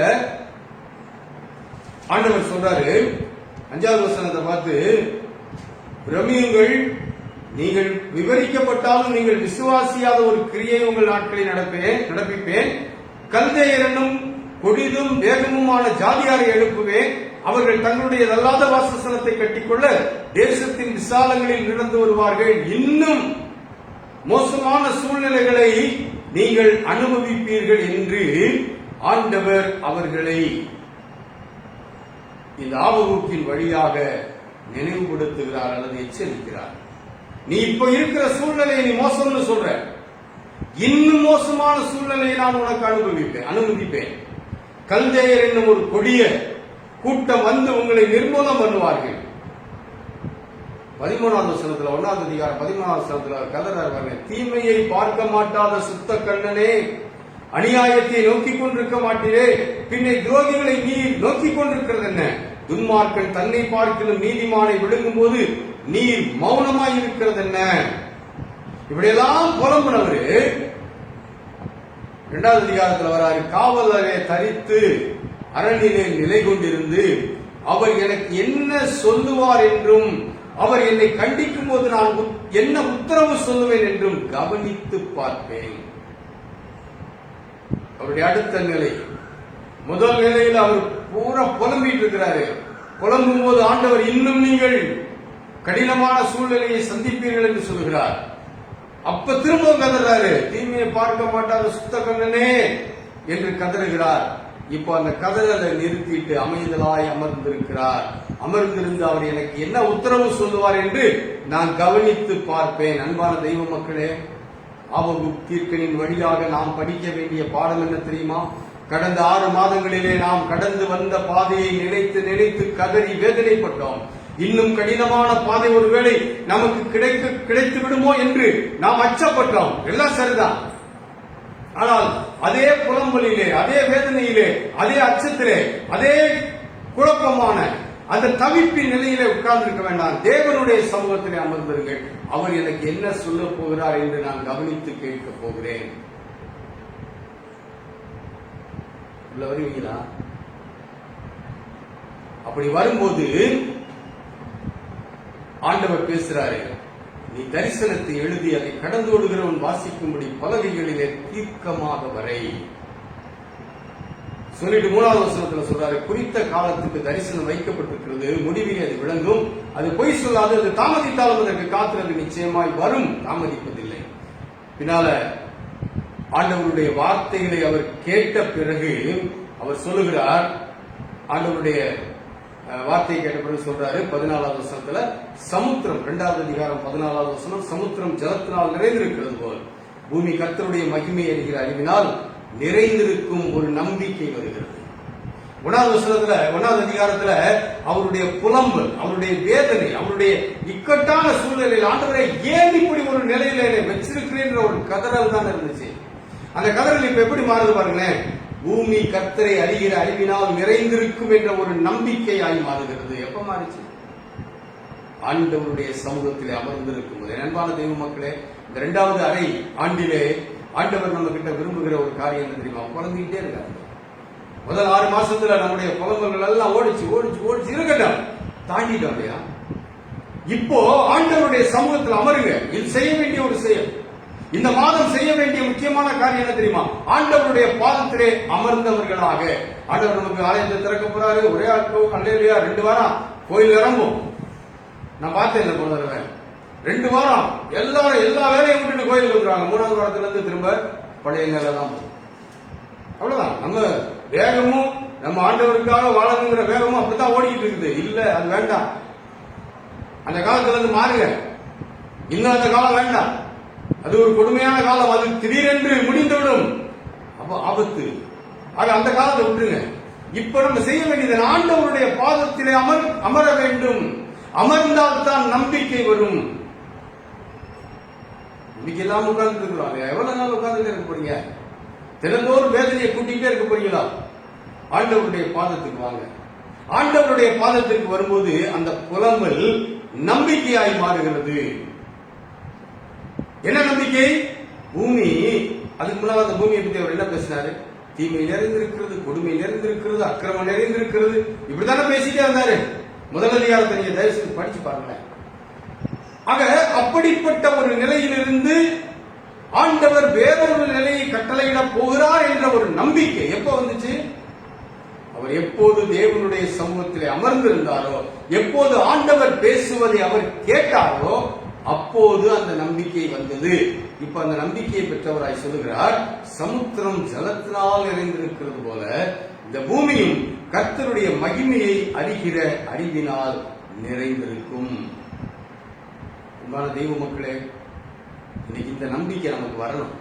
ஆண்டவர் சொல்றாரு 5வது வசனத்தை பார்த்து, பிரமியுங்கள், நீங்கள் விவரிக்கப்பட்டாலும் நீங்கள் விசுவாசியாத ஒரு கிரியை உங்கள் நாட்களில் நடப்பிப்பேன். கல்தேயர் என்னும் கொடிதும் வேகமுமான ஜாதியாரை எழுப்புவேன். அவர்கள் தங்களுடைய அல்லாத வாசஸ்தலத்தை கட்டிக்கொள்ள தேசத்தின் விசாலங்களில் நடந்து வருவார்கள். இன்னும் மோசமான சூழ்நிலைகளை நீங்கள் அனுபவிப்பீர்கள் என்று ஆண்டவர் அவர்களை இந்த ஆபகுக்கின் வழியாக நினைவுபடுத்துகிறார் அல்லது எச்சரிக்கிறார். நீ இப்ப இருக்கிற சூழ்நிலையை நீ மோசம்னு சொல்ற, இன்னும் மோசமான சூழ்நிலையை நான் உனக்கு அனுமதிப்பேன். கல்தேயர் என்னும் ஒரு கொடிய கூட்டம் வந்து உங்களை நிர்மூலம் பண்ணுவார்கள். 13வது வசனத்துல 1வது அதிகாரம் 13வது வசனத்துல கதறார், தீமையை பார்க்க மாட்டாத சுத்த கண்ணனே, அநியாயத்தை நோக்கிக் கொண்டிருக்க மாட்டீரே, பின்னை துரோகிகளை நீ நோக்கிக் கொண்டிருக்கிறது என்ன? துன்மார்க்கன் தன்னை பார்க்கலும் நீதிமானை விழுங்கும் போது நீர் மௌனமாய் இருக்கிறது என்ன? இப்படியெல்லாம் புலம்புனவரு 2வது அதிகாரத்தில் வராரு. காவலரை தரித்து அரணிலே நிலை கொண்டிருந்து அவர் எனக்கு என்ன சொல்லுவார் என்றும் அவர் என்னை கண்டிக்கும் போது நான் என்ன உத்தரவு சொல்லுவேன் என்றும் கவனித்து பார்ப்பேன். அவருடைய அடுத்த நிலை, முதல் நிலையில் அவர் பூரா புலம்பிட்டு இருக்கிறாரு. புலம்பும் போது ஆண்டவர் இன்னும் நீங்கள் கடினமான சூழ்நிலையை சந்திப்பீர்கள் என்று சொல்கிறார். அப்ப திரும்ப கதறாரு, தீமையை பார்க்க மாட்டாத சுத்த கண்ணனே என்று கதறுகிறார். இப்போ அந்த கதறலை நிறுத்திட்டு அமைதலாய் அமர்ந்திருக்கிறார். அமர்ந்திருந்து அவர் எனக்கு என்ன உத்தரவு சொல்லுவார் என்று நான் கவனித்து பார்ப்பேன். அன்பான தெய்வ மக்களே, ஆபகுக் தீர்க்கனின் வழியாக நாம் படிக்க வேண்டிய பாடம் என்ன தெரியுமா? கடந்த 6 மாதங்களிலே நாம் கடந்து வந்த பாதையை நினைத்து நினைத்து கதறி வேதனைப்பட்டோம். இன்னும் கடினமான பாதை ஒருவேளை நமக்கு கிடைத்து விடுமோ என்று நாம் அச்சப்பட்டோம். எல்லாம் சரிதான். ஆனால் அதே புலம்பலிலே, அதே வேதனையிலே, அதே அச்சத்திலே, அதே குழப்பமான அந்த தவிப்பின் நிலையிலே உட்கார்ந்து இருக்க வேண்டாம். தேவனுடைய சமூகத்திலே அமர்ந்திருங்கள். அவர் எனக்கு என்ன சொல்ல போகிறார் என்று நான் கவனித்து கேட்க போகிறேன். வருவீங்களா? அப்படி வரும்போது ஆண்டவர் பேசுறாரு, நீ தரிசனத்தை எழுதி அதை கடந்து ஓடுகிறவன் வாசிக்கும்படி பலகைகளிலே தீர்க்கமாக வரை சொல்லிட்டு 3வது வசனத்துல சொல்றாரு, குறித்த காலத்துக்கு தரிசனம் வைக்கப்பட்டிருக்கிறது, முடிவிலே அது விளங்கும், அது பொய் சொல்லாது, அது தாமதித்தாலும் அதற்கு காத்திரது நிச்சயமாய் வரும், தாமதிப்பதில்லை. பின்னால ஆண்டவருடைய வார்த்தைகளை அவர் கேட்ட பிறகு அவர் சொல்லுகிறார், ஆண்டவருடைய வார்த்தையை கேட்ட பிறகு சொல்றாரு 14வது வசனத்துல, சமுத்திரம் 2வது அதிகாரம் 14வது வசனம், சமுத்திரம் ஜலத்தினால் நிறைந்திருக்கிறது போல் பூமி கர்த்தருடைய மகிமை அறிகிற அறிவினால் நிறைந்திருக்கும் ஒரு நம்பிக்கை வருகிறது. 1வது வசனத்துல 1வது அதிகாரத்துல அவருடைய புலம்பல், அவருடைய வேதனை, அவருடைய இக்கட்டான சூழ்நிலையில் ஆண்டவரை ஏன் இப்படி ஒரு நிலையில வச்சிருக்கிறேன்ற ஒரு கதறல் தான் இருந்துச்சு. அந்த கதறல் இப்ப எப்படி மாறுது பாருங்களேன். பூமி கர்த்தரை அறிகிற அறிவினால் நிறைந்திருக்கும் என்ற ஒரு நம்பிக்கையாய் மாறுகிறது. எப்ப மாறிச்சு? ஆண்டவருடைய சமூகத்திலே அமர்ந்திருக்கும் போது. அன்பான தெய்வ மக்களே, இந்த 2வது அரை ஆண்டிலே ஆண்டவர் நம்ம கிட்ட விரும்புகிற ஒரு காரியம் என்ன தெரியுமா? குழந்தைகிட்டே இருக்காங்க. முதல் 6 மாசத்துல நம்முடைய புலம்பல்கள் எல்லாம் ஓடிச்சு இருக்கட்டும், தாண்டிட்டோம் இல்லையா? இப்போ ஆண்டவருடைய சமூகத்தில் அமருங்க. இது செய்ய வேண்டிய ஒரு செயல். இந்த மாதம் செய்ய வேண்டிய முக்கியமான காரியம் என்ன தெரியுமா? ஆண்டவருடைய பாதத்திலே அமர்ந்தவர்களாக. ஆண்டவர் நமக்கு ஆலயத்தை திறக்க போறாரு. ஒரே ஆட்கள் அல்லேலூயா. 2 வாரம் கோயில் நிரம்பும். நான் பார்த்தேன் இந்த போன தடவை 2 வாரம் எல்லாரும் எல்லா வேலையும் விட்டுட்டு கோயிலுக்கு வந்துருவாங்க. 3வது வாரத்துல இருந்து திரும்ப பழைய நிலை தான் போகும். அவ்வளவுதான். நம்ம வேகமும் நம்ம ஆண்டவருக்காக வாழணுங்கிற வேகமும் அப்படித்தான் ஓடிக்கிட்டு இருக்குது. இல்ல, அது வேண்டாம். அந்த காலத்துல இருந்து மாறுங்க. இன்னும் அந்த காலம் வேண்டாம். அது ஒரு கொடுமையான காலம். அது திடீரென்று முடிந்துவிடும். அப்ப ஆபத்து. ஆக அந்த காலத்தை விட்டுருங்க. இப்ப நம்ம செய்ய வேண்டியது ஆண்டவருடைய பாதத்திலே அமர வேண்டும். அமர்ந்தால் தான் நம்பிக்கை வரும். இன்னைக்கு எல்லாம் உட்கார்ந்து இருக்கிறோம். எவ்வளவு நாள் உட்கார்ந்து இருக்க போறீங்க? தினந்தோறும் வேதனையை கூட்டிகிட்டே இருக்க போறீங்களா? ஆண்டவருடைய பாதத்துக்கு வாங்க. ஆண்டவருடைய பாதத்திற்கு வரும்போது அந்த புலம்பல் நம்பிக்கையாய் மாறுகிறது. என்ன நம்பிக்கை? பூமி, அதுக்கு முன்னால் அந்த பூமியை பத்தி அவர் என்ன பேசினாரு? தீமை நிறைந்திருக்கிறது, கொடுமை நிறைந்திருக்கிறது, அக்கிரமம் நிறைந்திருக்கிறது, இப்படித்தானே பேசிட்டே வந்தாரு. முதல் அதிகாரத்தை நீங்க தயவு செய்து படிச்சு பாருங்களேன். ஆக அப்படிப்பட்ட ஒரு நிலையிலிருந்து ஆண்டவர் வேறொரு நிலையை கட்டளையிட போகிறார் என்ற ஒரு நம்பிக்கை எப்ப வந்துச்சு? அவர் எப்போது தேவனுடைய சமூகத்திலே அமர்ந்திருந்தாரோ, எப்போது ஆண்டவர் பேசுவதை அவர் கேட்டாரோ, அப்போது அந்த நம்பிக்கை வந்தது. இப்ப அந்த நம்பிக்கையை பெற்றவராய் சொல்லுகிறார், சமுத்திரம் ஜலத்தினால் நிறைந்திருக்கிறது போல இந்த பூமியும் கர்த்தருடைய மகிமையை அறிகிற அறிவினால் நிறைந்திருக்கும். அன்பான தெய்வ மக்களே, இன்னைக்கு இந்த நம்பிக்கை நமக்கு வரணும்.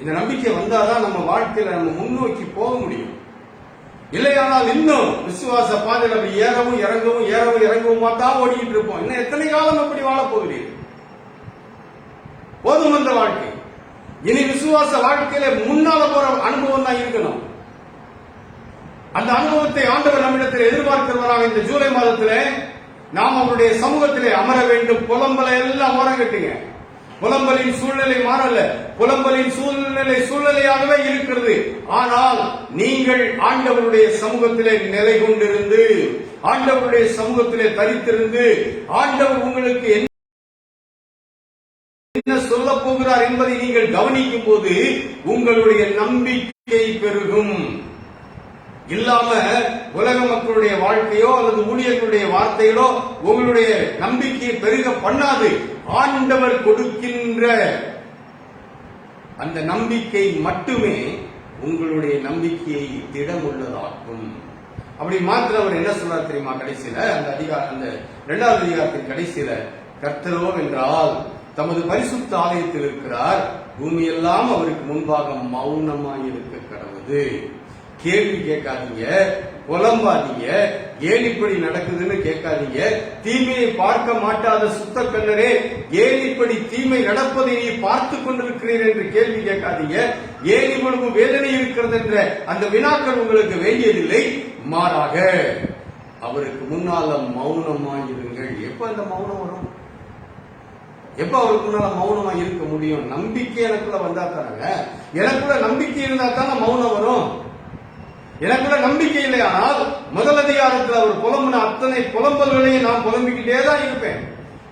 இந்த நம்பிக்கை வந்தாதான் நம்ம வாழ்க்கையில நம்ம முன்னோக்கி போக முடியும். இல்லையானால் இன்னும் விசுவாச பாதையில் அப்படி ஏறவும் இறங்கவும் தான் ஓடிக்கிட்டு இருப்போம். இன்னும் எத்தனை காலம் அப்படி வாழ போகிறீர்கள்? போதும் அந்த வாழ்க்கை. இனி விசுவாச வாழ்க்கையில முன்னால போற அனுபவம் தான் இருக்கணும். அந்த அனுபவத்தை ஆண்டவர் நம்மிடத்தில் எதிர்பார்க்கிறவராக இந்த ஜூலை மாதத்திலே நாம் அவருடைய சமூகத்திலே அமர வேண்டும். புலம்பலை எல்லாம் ஓரங்கட்டுங்க. புலம்பலின் சூழ்நிலை மாறல, புலம்பலின் சூழ்நிலையாகவே இருக்கிறது. ஆனால் நீங்கள் ஆண்டவருடைய சமூகத்திலே நிலை கொண்டிருந்து, ஆண்டவருடைய சமூகத்திலே தரித்திருந்து, ஆண்டவர் உங்களுக்கு என்ன சொல்ல போகிறார் என்பதை நீங்கள் கவனிக்கும் போது உங்களுடைய நம்பிக்கை பெருகும். இல்லாம உலக மக்களுடைய வாழ்க்கையோ அல்லது ஊழியர்களுடைய வார்த்தைகளோ உங்களுடைய நம்பிக்கையை பெருக பண்ணாது. ஆண்டவர் கொடுக்கின்ற அந்த நம்பிக்கை மட்டுமே உங்களுடைய நம்பிக்கையை திடமுள்ளதாக்கும். அப்படி மாத்திர அவர் என்ன சொல்றார் தெரியுமா? கடைசியில அந்த 2வது அதிகாரத்தின் கடைசியில, கர்த்தரோ என்றால் தமது பரிசுத்த ஆலயத்தில் இருக்கிறார், பூமியெல்லாம் அவருக்கு முன்பாக மௌனமாயிருக்க கடவுது. கேள்வி கேட்காதீங்க, புலம்பாதீங்க, ஏன் இப்படி நடக்குதுன்னு கேட்காதீங்க. தீமையை பார்க்க மாட்டாத சுத்த கண்ணரே, ஏன் இப்படி தீமை நடப்பதை நீ பார்த்து கொண்டிருக்கிறீர் என்று கேள்வி கேட்காதீங்க. ஏன் இவ்வளவு வேதனை இருக்கிறது என்ற அந்த வினாக்கள் உங்களுக்கு வேண்டியதில்லை. மாறாக அவருக்கு முன்னால மௌனமாயிருங்கள். எப்ப அந்த மௌனம் வரும்? எப்ப அவருக்கு முன்னால மௌனமா இருக்க முடியும்? நம்பிக்கை எனக்குள்ள வந்தா தானங்க. எனக்குள்ள நம்பிக்கை இருந்தா தானே மௌனம் வரும். எனக்குள்ள நம்பிக்கை இல்லையானால் முதல் அதிகாரத்தில் அவர் புலம்புன அத்தனை புலம்பல்களையும் நான் புலம்பிக்கிட்டே தான் இருப்பேன்.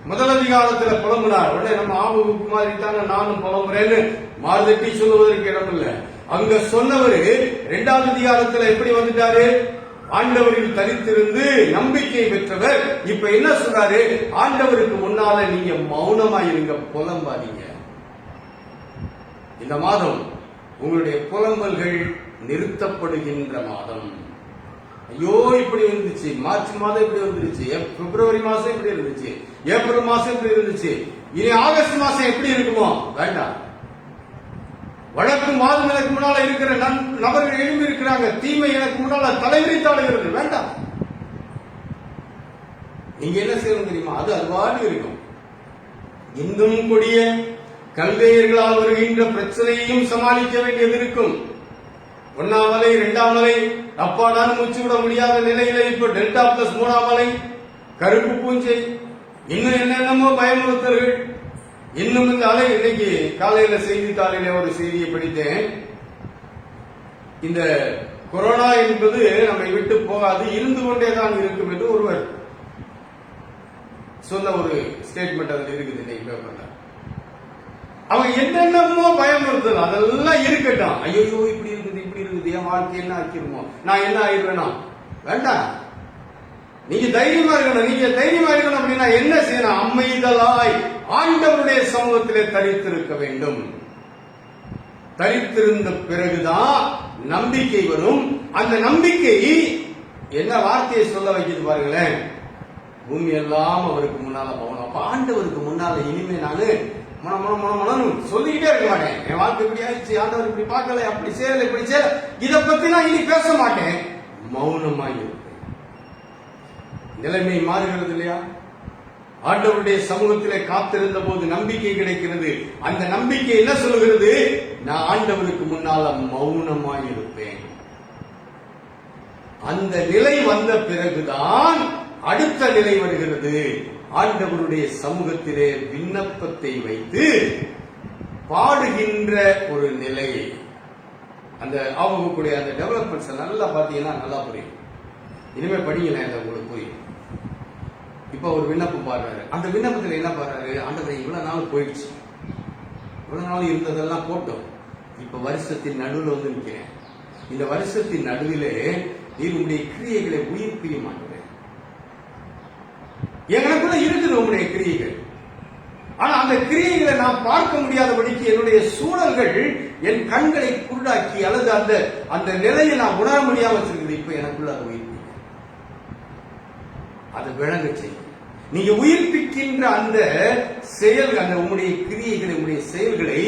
முதல் அதிகாரத்தில் புலம்புனார், உடனே நம்ம ஆபுக்கு மாதிரி தானே நானும் புலம்புறேன்னு மாறுதட்டி சொல்லுவதற்கு இடம் இல்லை. அங்க சொன்னவர் 2வது அதிகாரத்தில் எப்படி வந்துட்டாரு? ஆண்டவரில் தரித்திருந்து நம்பிக்கை பெற்றவர். இப்ப என்ன சொல்றாரு? ஆண்டவருக்கு முன்னால நீங்க மௌனமா இருங்க, புலம்பாதீங்க. இந்த மாதம் உங்களுடைய புலம்பல்கள் நிறுத்தப்படுகின்ற மாதம். ஐயோ இப்படி இருந்துச்சு, மார்ச் மாதம் இப்படி வந்துருச்சு, பிப்ரவரி மாசம் இப்படி இருந்துச்சு, ஏப்ரல் மாசம் இப்படி இருந்துச்சு, இனி ஆகஸ்ட் மாசம் எப்படி இருக்குமோ? வேண்டாம். வழக்கு மாதம் எனக்கு முன்னால இருக்கிற நபர்கள் எழும்பி இருக்கிறாங்க, தீமை எனக்கு முன்னால தலைவிரித்தாடுகிறது. வேண்டாம். நீங்க என்ன செய்யணும் தெரியுமா? அது அதுவாக இருக்கும். இன்னும் கொடிய கல்வேயர்களால் வருகின்ற பிரச்சனையையும் சமாளிக்க வேண்டியது இருக்கும். 1ஆம் அலை, 2ஆம் அலை, அப்பாடான மூச்சு விட முடியாத நிலையில இப்ப டெல்டா பிளஸ் 3ஆம் அலை, கருப்பு பூஞ்சை, இன்னும் என்னென்னமோ பயமுறுத்தல்கள். இன்னும் இந்த அலை. இன்னைக்கு காலையில செய்தித்தாளில ஒரு செய்தியை படித்தேன். இந்த கொரோனா என்பது நம்மை விட்டு போகாது, இருந்து கொண்டேதான் இருக்கும் என்று ஒருவர் சொன்ன ஒரு ஸ்டேட்மெண்ட் அதுல இருக்குது இன்னைக்கு பேப்பர்ல. அவங்க என்னென்னமோ பயமுறுத்தல் அதெல்லாம் இருக்கட்டும். ஐயோ இப்படி இருக்குது, என் வாழ்க்கை என்ன ஆக்கிருமோ, நான் என்ன ஆயிடுவேனா? வேண்டாம். நீங்க தைரியமா இருக்கணும். நீங்க தைரியமா இருக்கணும் அப்படின்னா என்ன செய்யணும்? அமைதலாய் ஆண்டவருடைய சமூகத்திலே தரித்திருக்க வேண்டும். தரித்திருந்த பிறகுதான் நம்பிக்கை வரும். அந்த நம்பிக்கை என்ன வார்த்தையை சொல்ல வைக்கிறது பாருங்களேன். பூமி எல்லாம் அவருக்கு முன்னால போகணும். அப்ப ஆண்டவருக்கு முன்னால இனிமே நானு சொல்லிக்கிட்டே இருக்க மாட்டேன். என் வாழ்க்கை இப்படி ஆயிடுச்சு, ஆண்டவர் இப்படி பார்க்கல, அப்படி செய்யல, இப்படி செய்யல, இதை பத்தி நான் இனி பேச மாட்டேன். மௌனமாய் இருப்பேன். நிலைமை மாறுகிறது இல்லையா? ஆண்டவருடைய சமூகத்திலே காத்திருந்த போது நம்பிக்கை கிடைக்கிறது. அந்த நம்பிக்கை என்ன சொல்லுகிறது? நான் ஆண்டவருக்கு முன்னால மௌனமாய் இருப்பேன். அந்த நிலை வந்த பிறகுதான் அடுத்த நிலை வருகிறது. ஆண்டவருடைய சமூகத்திலே விண்ணப்பத்தை வைத்து பாடுகின்ற ஒரு நிலை. அந்த அவங்களுடைய அந்த டெவலப்மெண்ட்ஸ் நல்லா பாத்தீங்கன்னா நல்லா புரியும். இனிமே படிங்களேன், உங்களுக்கு புரியும். இப்ப ஒரு விண்ணப்பம் பாடுறாரு. அந்த விண்ணப்பத்தில் என்ன பாடுறாரு? ஆண்டவரே, இவ்வளவு நாள் போயிடுச்சு, இவ்வளவு நாள் இருந்ததெல்லாம் போட்டோம், இப்ப வருஷத்தின் நடுவில் வந்து நிற்கிறேன். இந்த வருஷத்தின் நடுவிலே நீர் உங்களுடைய கிரியைகளை உயிர்ப்பியும் ஆண்டவரே. எங்களுக்குள்ள இருக்குது உங்களுடைய கிரியைகள். ஆனா அந்த கிரியைகளை நான் பார்க்க முடியாதபடிக்கு என்னுடைய சூழல்கள் என் கண்களை குருடாக்கி அல்லது அந்த அந்த நிலையை நான் உணர முடியாம வச்சிருக்குது. இப்ப எனக்குள்ள அதை உயிர்ப்பிக்க, அதை விளங்க செய்யும். நீங்க உயிர்ப்பிக்கின்ற அந்த செயல், அந்த உங்களுடைய கிரியைகளை, உங்களுடைய செயல்களை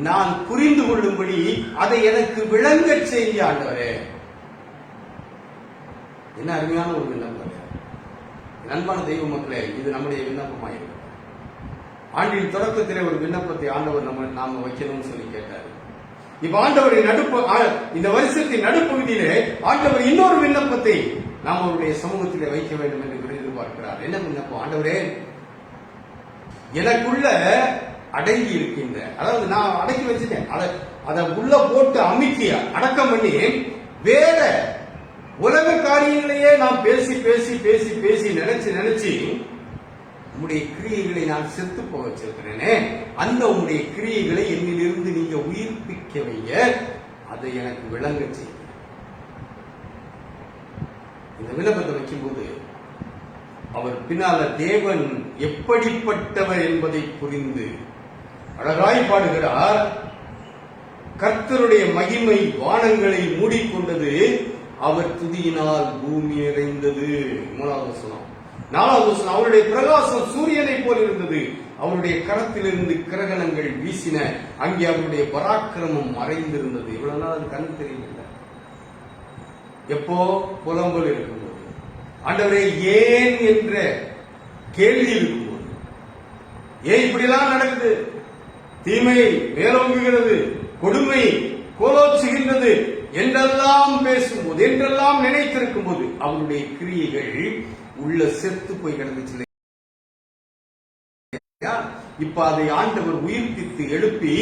நான் புரிந்து கொள்ளும்படி அதை எனக்கு விளங்க செய்ய ஆண்டவரே. என்ன அருமையான ஒரு விண்ணப்பம். அன்பான தெய்வ மக்களே, இது நம்முடைய விண்ணப்பமாயிருக்கு. ஆண்டின் தொடக்கத்திலே ஒரு விண்ணப்பத்தை ஆண்டவர் நாம வைக்கணும்னு சொல்லி கேட்டார். இப்ப ஆண்டவரின் இந்த வருஷத்தின் நடுப்பகுதியிலே ஆண்டவர் இன்னொரு விண்ணப்பத்தை நாம் அவருடைய சமூகத்திலே வைக்க வேண்டும் என்று எதிர்பார்க்கிறார். என்ன விண்ணப்பம்? ஆண்டவரே, எனக்குள்ள அடங்கி இருக்கின்ற, அதாவது நான் அடக்கி வச்சுட்டேன், அதை உள்ள போட்டு அமுக்கி அடக்கம் பண்ணி வேற உலக காரியங்களையே நான் பேசி பேசி பேசி பேசி நினைச்சு உங்களுடைய கிரியைகளை நான் செத்து போக வச்சிருக்கிறேனே, அந்த உங்களுடைய கிரியைகளை என்னிலிருந்து நீங்க உயிர்ப்பிக்க வைய, அதை எனக்கு விளங்க செய்ய. இந்த விண்ணப்பத்தை வைக்கும்போது அவர் பின்னால தேவன் எப்படிப்பட்டவர் என்பதை புரிந்து அழகாய் பாடுகிறார். கர்த்தருடைய மகிமை வானங்களை மூடிக்கொண்டது, அவர் துதியினால் பூமி நிறைந்தது. 3வது வசனம். 4வது வசனம், அவருடைய பிரகாசம் சூரியனை போல் இருந்தது, அவருடைய கரத்திலிருந்து கிரகணங்கள் வீசின, அங்கே அவருடைய பராக்கிரமம் மறைந்திருந்தது. இவ்வளவு நாள் அது கண் தெரியல. எப்போ? புலம்பல் இருக்கும்போது, ஆண்டவரே ஏன் என்ற கேள்வி இருக்கும்போது, ஏன் இப்படிலாம் நடக்குது, தீமை மேலோங்குகிறது, கொடுமை கோலோச்சுகின்றது என்றெல்லாம் பேசும்போது, என்றெல்லாம் நினைத்திருக்கும் போது அவருடைய கிரியைகள் உள்ள செத்து போய் கிடந்துச்சு. இப்ப அதை ஆண்டவர் உயிர்ப்பித்து எழுப்பி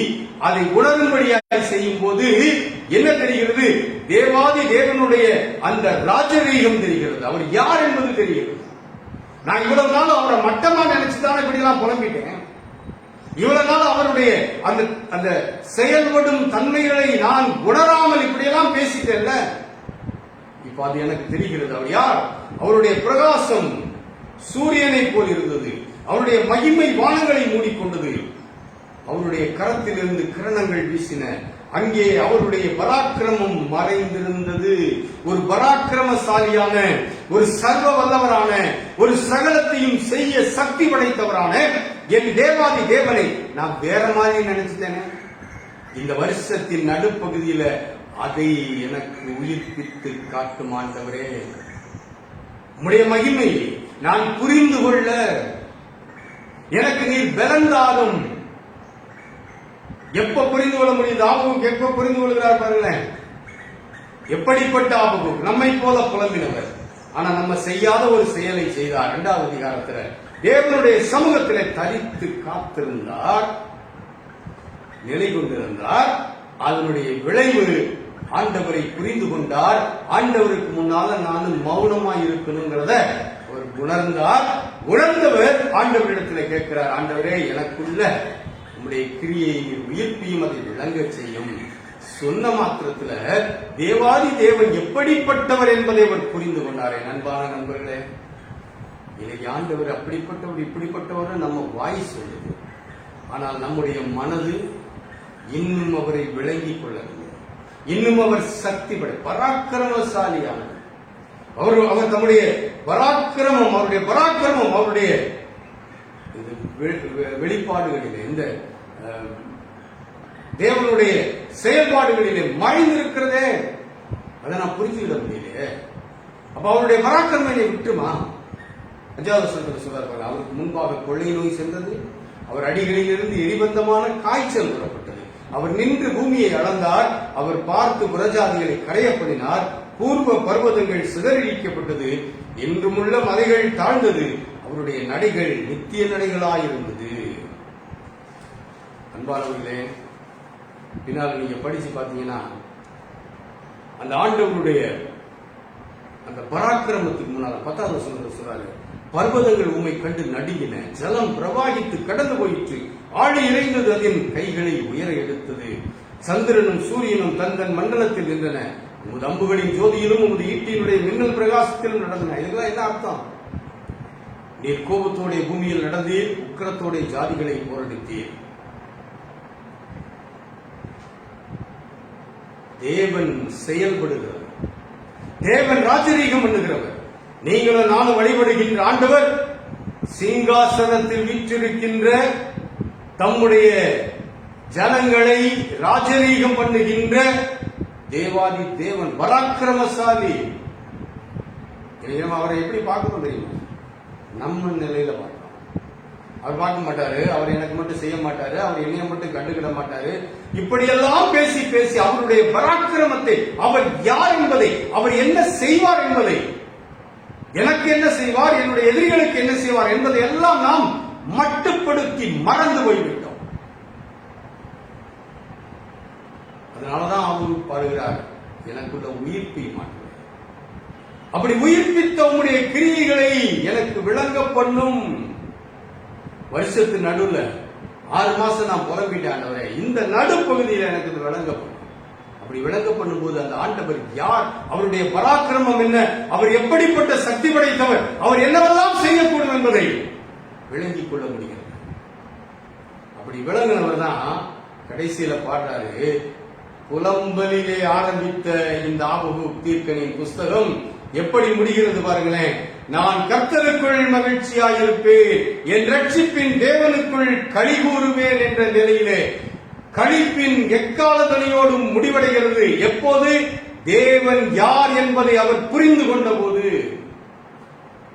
அதை உணரும்படியாக செய்யும் போது என்ன தெரிகிறது? தேவாதி தேவனுடைய அந்த ராஜரீகம் தெரிகிறது. அவர் யார் என்பது தெரிகிறது. நான் இவ்வளவு நாள் அவரை மட்டமா நினைச்சுதான் இப்படி எல்லாம் புலம்பிட்டேன். இவ்வளவு நாள் அவருடைய அந்த அந்த செயல்படும் தன்மைகளை நான் உணராமல் இப்படியெல்லாம் பேசிட்டேன்ல. இப்ப அது எனக்கு தெரிகிறது. அவர் யார்? அவருடைய பிரகாசம் சூரியனை போல் இருந்தது, அவருடைய மகிமை வானங்களை மூடிக்கொண்டது, அவருடைய கரத்திலிருந்து கிரணங்கள் வீசின, அங்கே அவருடைய பராக்கிரமம் மறைந்திருந்தது. ஒரு பராக்கிரமசாலியான, ஒரு சர்வ வல்லவரான, ஒரு சகலத்தையும் செய்ய சக்தி படைத்தவரான என் தேவாதி தேவனை நான் வேற மாதிரி நினைச்சுட்டேனே. இந்த வருஷத்தின் நடுப்பகுதியில அதை எனக்கு உயிர்ப்பித்து காட்டும் ஆண்டவரே. உம்முடைய மகிமை நான் புரிந்து கொள்ள எனக்கு நீர் பலந்தாலும். எப்ப புரிந்து கொள்ள முடியுது? ஆபகுக் எப்ப புரிந்து கொள்கிறார் பாருங்களேன். எப்படிப்பட்ட ஆபகுக்? நம்மை போல புலம்பினவர், ஆனா நம்ம செய்யாத ஒரு செயலை செய்தார். 2வது அதிகாரத்தில் தேவனுடைய சமூகத்திலே தரித்து காத்திருந்தார், நிலை கொண்டிருந்தார். அதனுடைய விளைவு ஆண்டவரை புரிந்து கொண்டார். ஆண்டவருக்கு முன்னால நானும் மௌனமாய் இருக்கணுங்கிறத அவர் உணர்ந்தார். உணர்ந்தவர் ஆண்டவரிடத்தில் கேட்கிறார், ஆண்டவரே எனக்குள்ள உம்முடைய கிரியை உயிர்ப்பியும் அதை விளங்க செய்யும். சொன்ன மாத்திரத்துல தேவாதி தேவன் எப்படிப்பட்டவர் என்பதை அவர் புரிந்து கொண்டாரே. அன்பான நண்பர்களே, இன்னைக்கு ஆண்டவர் அப்படிப்பட்டவர் இப்படிப்பட்டவர் நம்ம வாய் சொல்லுது, ஆனால் நம்முடைய மனது இன்னும் அவரை விளங்கிக் கொள்ளவில்லை. இன்னும் அவர் சக்தி பராக்கிரமசாலியானவர். அவர் தம்முடைய பராக்கிரமம், அவருடைய வெளிப்பாடுகளிலே, இந்த தேவனுடைய செயல்பாடுகளிலே மறைந்திருக்கிறதே. அதை நான் புரிஞ்சுக்கிட முடியலையே. அப்ப அவருடைய பராக்கிரமம் என்னை விட்டுமா? 5வது வசனத்தில் சொல்றார்கள், அவருக்கு முன்பாக கொள்ளை நோய் சென்றது, அவர் அடிகளிலிருந்து எரிபந்தமான காய்ச்சல் புறப்பட்டது. அவர் நின்று பூமியை அளந்தார், அவர் பார்த்து புறஜாதிகளை கரையப்படினார், பூர்வ பர்வதங்கள் சிதறடிக்கப்பட்டது, என்றுமுள்ள மலைகள் தாழ்ந்தது, அவருடைய நடைகள் நித்திய நடைகளாயிருந்தது. அன்பானவர்களே, பின்னால் நீங்க படிச்சு பாத்தீங்கன்னா அந்த ஆண்டவருடைய அந்த பராக்கிரமத்துக்கு முன்னால 10வது வசனத்தில் சொல்றாரு, பர்வதங்கள் உம்மை கண்டு நடுங்கின, ஜலம் பிரவாகித்து கடந்து போயிற்று, ஆழி இறைந்தது, அதன் கைகளை உயர எடுத்தது, சந்திரனும் சூரியனும் தந்தன் மண்டலத்தில் நின்றன, உமது அம்புகளின் ஜோதியிலும் உமது ஈட்டியினுடைய மின்னல் பிரகாசத்திலும் நடந்தன. இதெல்லாம் என்ன அர்த்தம்? நீர் கோபத்தோட பூமியில் நடந்தீர், உக்கிரத்தோட ஜாதிகளை போரடித்தீர். தேவன் செயல்படுகிறவர், தேவன் ராஜரீகம் பண்ணுகிறவர். நீங்களும் நானும் வழிபடுகின்ற ஆண்டவர் சிங்காசனத்தில் வீற்றிருக்கின்ற தம்முடைய ஜனங்களை ராஜரீகம் பண்ணுகின்ற தேவாதி தேவன், பராக்கிரமசாலி. அவரை எப்படி பார்க்கணும் தெரியுமா? நம்ம நிலையில பார்க்கணும். அவர் பார்க்க மாட்டாரு, அவர் எனக்கு மட்டும் செய்ய மாட்டாரு, அவர் என்னைய மட்டும் கண்டுக்கிட மாட்டாரு. இப்படியெல்லாம் பேசி பேசி அவருடைய பராக்கிரமத்தை, அவர் யார் என்பதை, அவர் என்ன செய்வார் என்பதை, எனக்கு என்ன செய்வார், என்னுடைய எதிரிகளுக்கு என்ன செய்வார் என்பதை எல்லாம் நாம் மட்டுப்படுத்தி மறந்து போய்விட்டோம். அதனாலதான் அவர் பாடுகிறார், எனக்குள்ள உயிர்ப்பை மாற்றுவார். அப்படி உயிர்ப்பித்த உங்களுடைய கிரியைகளை எனக்கு விளங்க பண்ணும். வருஷத்து நடுவுல 6 மாசம் நான் புலம்பிட்டேன், இந்த நடுப்பகுதியில் எனக்கு இது விளங்க பண்ணும். அப்படி விளங்க பண்ணும்போது அந்த ஆண்டவர் யார், அவருடைய பராக்கிரமம் என்ன, அவர் எப்படிப்பட்ட சக்தி படைத்தவர், அவர் என்னவெல்லாம் செய்யக்கூடும் என்பதை விளங்கிக் கொள்ள முடிகிறது. அப்படி விளங்கினவர் தான் கடைசியில பாடுறாரு, புலம்பலிலே ஆரம்பித்த இந்த ஆபகுக் தீர்க்கனின் புஸ்தகம் எப்படி முடிகிறது பாருங்களேன். நான் கர்த்தருக்குள் மகிழ்ச்சியாயிருப்பேன், என் ரட்சிப்பின் தேவனுக்குள் களி கூறுவேன் என்ற நிலையிலே களிப்பின் எக்காலத்தனையோடும் முடிவடைகிறது. எப்போது? தேவன் யார் என்பதை அவர் புரிந்து கொண்ட போது.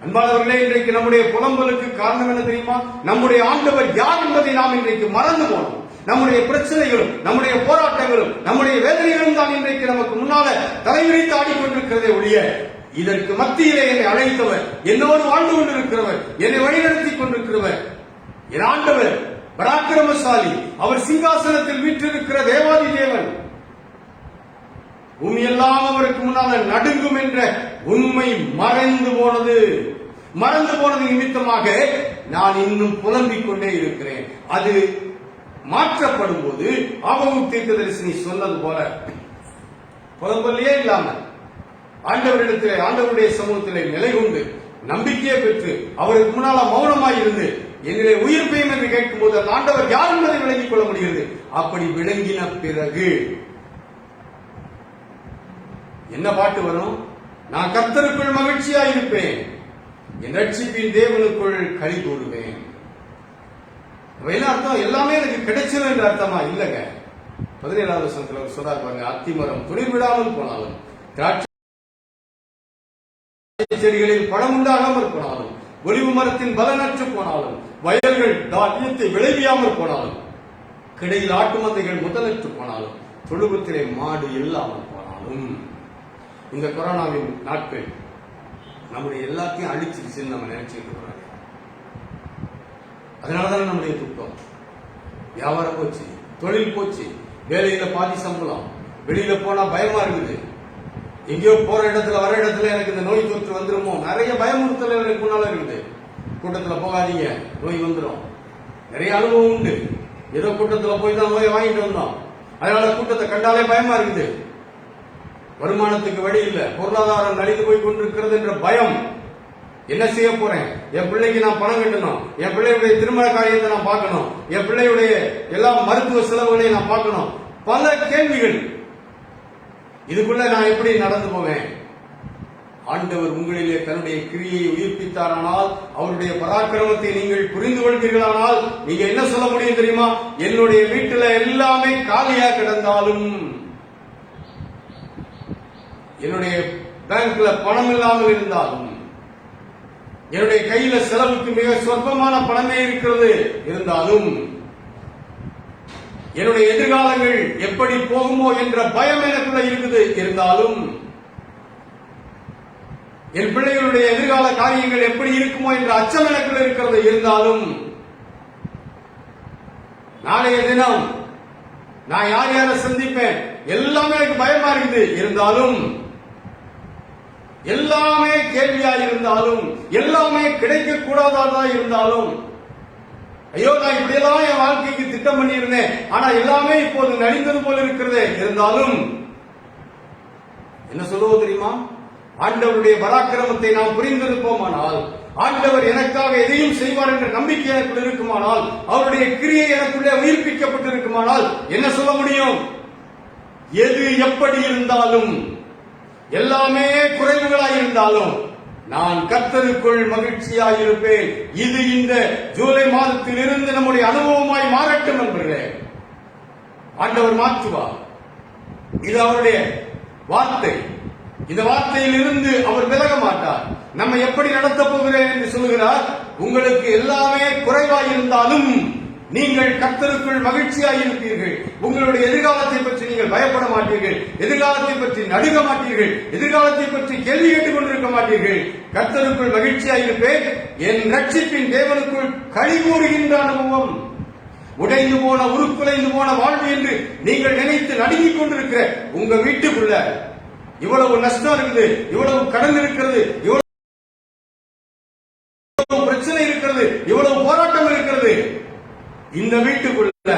அன்பானவர்களே, இன்றைக்கு நம்முடைய புலம்பலுக்கு காரணம் என்ன தெரியுமா? நம்முடைய ஆண்டவர் யார் என்பதை நாம் இன்றைக்கு மறந்து போனோம். நம்முடைய பிரச்சனைகளும் நம்முடைய போராட்டங்களும் நம்முடைய வேதனைகளும் தான் இன்றைக்கு நமக்கு முன்னால தலைவிரித்து ஆடிக்கொண்டிருக்கிறதே ஒழிய, இதற்கு மத்தியிலே என்னை அழைத்தவர், என்னோடு வாழ்ந்து கொண்டிருக்கிறவர், என்னை வழிநடத்திக் கொண்டிருக்கிறவர் என் ஆண்டவர் பராக்கிரமசாலி, அவர் சிங்காசனத்தில் வீற்றிருக்கிற தேவாதி தேவன். பூமியெல்லாம் அவருக்கு முன்னால நடுங்கும் என்ற உண்மை மறைந்து போனது. மறந்து போனது நிமித்தமாக நான் இன்னும் புலம்பிக் கொண்டே இருக்கிறேன். அது மாற்றப்படும் போது ஆபகுக் தீர்க்கதரிசி சொன்னது போல புலம்பல்லையே இல்லாம ஆண்டவரிடத்திலே, ஆண்டவருடைய சமூகத்திலே நிலை கொண்டு நம்பிக்கையை பெற்று அவருக்கு முன்னால மௌனமாய் இருந்து என்னிலே உயிர்ப்பையும் என்று கேட்கும் போது அந்த ஆண்டவர் யார் என்பதை விளங்கிக் கொள்ள முடிகிறது. அப்படி விளங்கின பிறகு என்ன பாட்டு வரும்? நான் கர்த்தருக்குள் மகிழ்ச்சியாயிருப்பேன், என் ரட்சிப்பின் தேவனுக்குள் களி கூறுவேன். என்ன அர்த்தம்? எல்லாமே எனக்கு கிடைச்சது என்ற அர்த்தமா? இல்லங்க. 17வது வசனத்துல சொல்றாரு பாருங்க, அத்திமரம் துளிர் விடாமல் போனாலும், திராட்சை செடிகளில் பழம் உண்டாகாமல் போனாலும், ஒலிவு மரத்தின் பலனற்று போனாலும், வயல்கள் தானியத்தை விளைவியாமல் போனாலும், கிடையில் ஆட்டு மந்தைகள் முதலற்று போனாலும், தொழுவத்திலே மாடு இல்லாமல் போனாலும். இந்த கொரோனாவின் நாட்கள் நம்முடைய எல்லாத்தையும் அழிச்சிருச்சுன்னு நம்ம நினைச்சிட்டு இருக்கிறோம். அதனாலதான் நம்முடைய துக்கம். வியாபாரம் போச்சு, தொழில் போச்சு, வேலையில பாதி சம்பளம், வெளியில போனா பயமா இருக்குது. எங்கேயோ போற இடத்துல வர இடத்துல எனக்கு இந்த நோய் தொற்று வந்துருமோ, நிறைய பயமுறுத்தல் எனக்கு முன்னால இருக்குது. கூட்டத்துல போகாதீங்க, நோய் வந்துடும். நிறைய அனுபவம் உண்டு. ஏதோ கூட்டத்துல போய் தான் நோயை வாங்கிட்டு வந்தோம், அதனால கூட்டத்தை கண்டாலே பயமா இருக்குது. வருமானத்துக்கு வழி இல்ல, பொருளாதாரம் நலிந்து போய் கொண்டிருக்கிறது என்ற பயம். என்ன செய்ய போறேன்? என் பிள்ளைக்கு நான் பணம் கட்டணும், என் பிள்ளையுடைய திருமண காரியத்தை நான் பார்க்கணும், என் பிள்ளையுடைய எல்லா மருத்துவ செலவுகளையும் நான் பார்க்கணும். பல கேள்விகள். இதுக்குள்ள நான் எப்படி நடந்து போவேன்? ஆண்டவர் உங்களிலே தன்னுடைய கிரியை உயிர்ப்பித்தாரானால், அவருடைய பராக்கிரமத்தை நீங்கள் புரிந்து கொள்வீர்களானால், நீங்க என்ன சொல்ல முடியும் தெரியுமா? என்னுடைய வீட்டுல எல்லாமே காலியா கிடந்தாலும், என்னுடைய பேங்க்ல பணம் இல்லாமல் இருந்தாலும், என்னுடைய கையில செலவுக்கு மிக சொற்பமான பணமே இருக்கிறது இருந்தாலும், என்னுடைய எதிர்காலங்கள் எப்படி போகுமோ என்ற பயம் எனக்குள்ள இருக்குது இருந்தாலும், என் பிள்ளைகளுடைய எதிர்கால காரியங்கள் எப்படி இருக்குமோ என்ற அச்சம் எனக்குள்ள இருக்கிறது இருந்தாலும், நாளைய தினம் நான் யார் யாரை சந்திப்பேன் எல்லாமே எனக்கு பயமா இருக்குது இருந்தாலும், எல்லாமே கேள்வியா இருந்தாலும், எல்லாமே கிடைக்க கூடாததா இருந்தாலும், ஐயோ நான் இப்படியெல்லாம் என் வாழ்க்கைக்கு திட்டம் பண்ணியிருந்தேன், ஆனா எல்லாமே இப்போது நலிந்தது போல இருக்கிறது இருந்தாலும், என்ன சொல்லுவோம் தெரியுமா? ஆண்டவருடைய பராக்கிரமத்தை நாம் புரிந்திருப்போமானால், ஆண்டவர் எனக்காக எதையும் செய்வார் என்ற நம்பிக்கை எனக்குள் இருக்குமானால், அவருடைய கிரியை எனக்குள்ளே உயிர்ப்பிக்கப்பட்டிருக்குமானால் என்ன சொல்ல முடியும்? எது எப்படி இருந்தாலும், எல்லாமே குறைவுகளாய் இருந்தாலும் நான் கர்த்தருக்குள் மகிழ்ச்சியாய் இருப்பேன். இது இந்த ஜூலை மாதத்தில் இருந்து நம்முடைய அனுபவமாய் மாறட்டும் என்பர்களே. ஆண்டவர் மாற்றுவார். இது அவருடைய வார்த்தை. இந்த வார்த்தையில் இருந்து அவர் விலக மாட்டார். நம்ம எப்படி நடத்த போகிறேன் என்று சொல்லுகிறார். உங்களுக்கு எல்லாமே குறைவாய் இருந்தாலும் நீங்கள் கர்த்தருக்குள் மகிழ்ச்சியாய் இருப்பீர்கள். உங்களுடைய எதிர்காலத்தை பற்றி நீங்கள் பயப்பட மாட்டீர்கள். எதிர்காலத்தை பற்றி நடுங்க மாட்டீர்கள். எதிர்காலத்தை பற்றி கேள்வி கேட்டுக் கொண்டிருக்க மாட்டீர்கள். கர்த்தருக்குள் மகிழ்ச்சியாய் இருப்பேன். என் ரட்சிப்பின் தேவனுக்குள் களி கூறுகின்ற அனுபவம். உடைந்து போன, உருக்குலைந்து போன வாழ்வு என்று நீங்கள் நினைத்து நடுங்கிக் கொண்டிருக்கிற உங்க வீட்டுக்குள்ள இவ்வளவு நஷ்டம் இருக்குது, இவ்வளவு கடன் இருக்கிறது, இவ்வளவு பிரச்சனை இருக்கிறது, இவ்வளவு போராட்டம் இருக்கிறது, இந்த வீட்டுக்குள்ள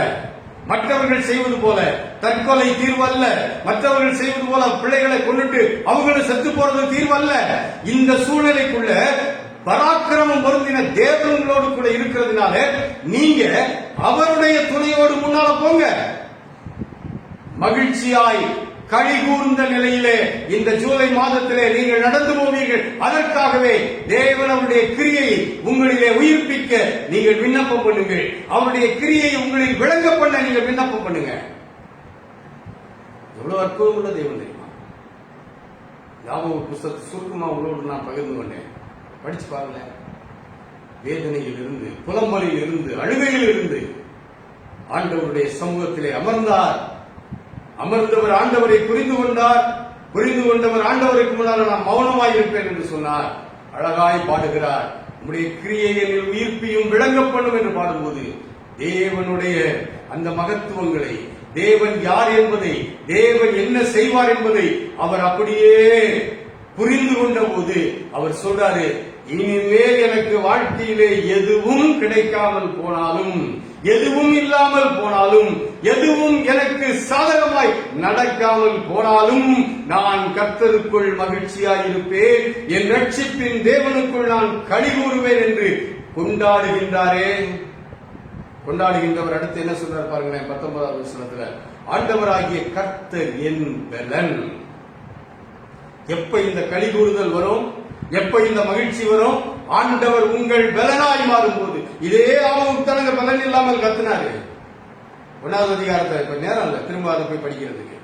மற்றவர்கள் செய்வது போல தற்கொலை தீர்வு அல்ல. மற்றவர்கள் செய்வது போல பிள்ளைகளை கொண்டுட்டு அவங்களும் செத்து போறது தீர்வு அல்ல. இந்த சூழ்நிலைக்குள்ள பராக்கிரமம் பொருந்தின தேவங்களோடு கூட இருக்கிறதுனால நீங்க அவருடைய துணையோடு முன்னால போங்க. மகிழ்ச்சியாய் களி கூர்ந்த நிலையிலே இந்த ஜூலை மாதத்திலே நீங்கள் நடந்து போவீர்கள். அதற்காகவே தேவன் அவருடைய கிரியை உங்களிலே உயிர்ப்பிக்க நீங்கள் விண்ணப்பம் பண்ணுங்கள். அவருடைய கிரியை உங்களில் விளங்க பண்ண நீங்கள் விண்ணப்பம் பண்ணுங்க. எவ்வளவு அற்புதம் உள்ள தேவன் தெரியுமா? யாபோபு புத்தகத்தை சுருக்கமா உங்களோடு நான் பகிர்ந்து கொண்டேன். படிச்சு பாருங்க. வேதனையில் இருந்து, புலம்பலில் இருந்து, அழுகையில் இருந்து ஆண்டவருடைய சமூகத்திலே அமர்ந்தார். அமர்ந்தவர் ஆண்டவரை புரிந்து கொண்டார். புரிந்து கொண்டவர் ஆண்டவருக்கு முன்னால் நான் மௌனமாய் இருப்பேன் என்று சொன்னார். அழகாய் பாடுகிறார். உங்களுடைய கிரியையில் உயிர்ப்பியும் விளங்கப்படும் என்று பாடும்போது தேவனுடைய அந்த மகத்துவங்களை, தேவன் யார் என்பதை, தேவன் என்ன செய்வார் என்பதை அவர் அப்படியே புரிந்து கொண்ட போது அவர் சொல்றாரு, இனிமேல் எனக்கு வாழ்க்கையிலே எதுவும் கிடைக்காமல் போனாலும், எதுவும் இல்லாமல் போனாலும், எதுவும் எனக்கு சாதகமாய் நடக்காமல் போனாலும் நான் கர்த்தருக்குள் மகிழ்ச்சியாய் இருப்பேன். என் ரட்சிப்பின் தேவனுக்குள் நான் களி கூறுவேன் என்று கொண்டாடுகின்றாரே. கொண்டாடுகின்றவர் அடுத்து என்ன சொல்றார் பாருங்களேன். 19வது வசனத்துல, ஆண்டவராகிய கர்த்தர் என் பலன். எப்ப இந்த களி கூறுதல் வரும், எப்ப இந்த மகிழ்ச்சி வரும்? ஆண்டவர் உங்கள் பலனாய் மாறும்போது. இதே ஆமவுத்தனங்க பலன் இல்லாமல் கத்தினாரு. 1வது அதிகாரத்தை இப்ப நேரம் இல்ல திரும்ப அதை போய் படிக்கிறதுக்கு.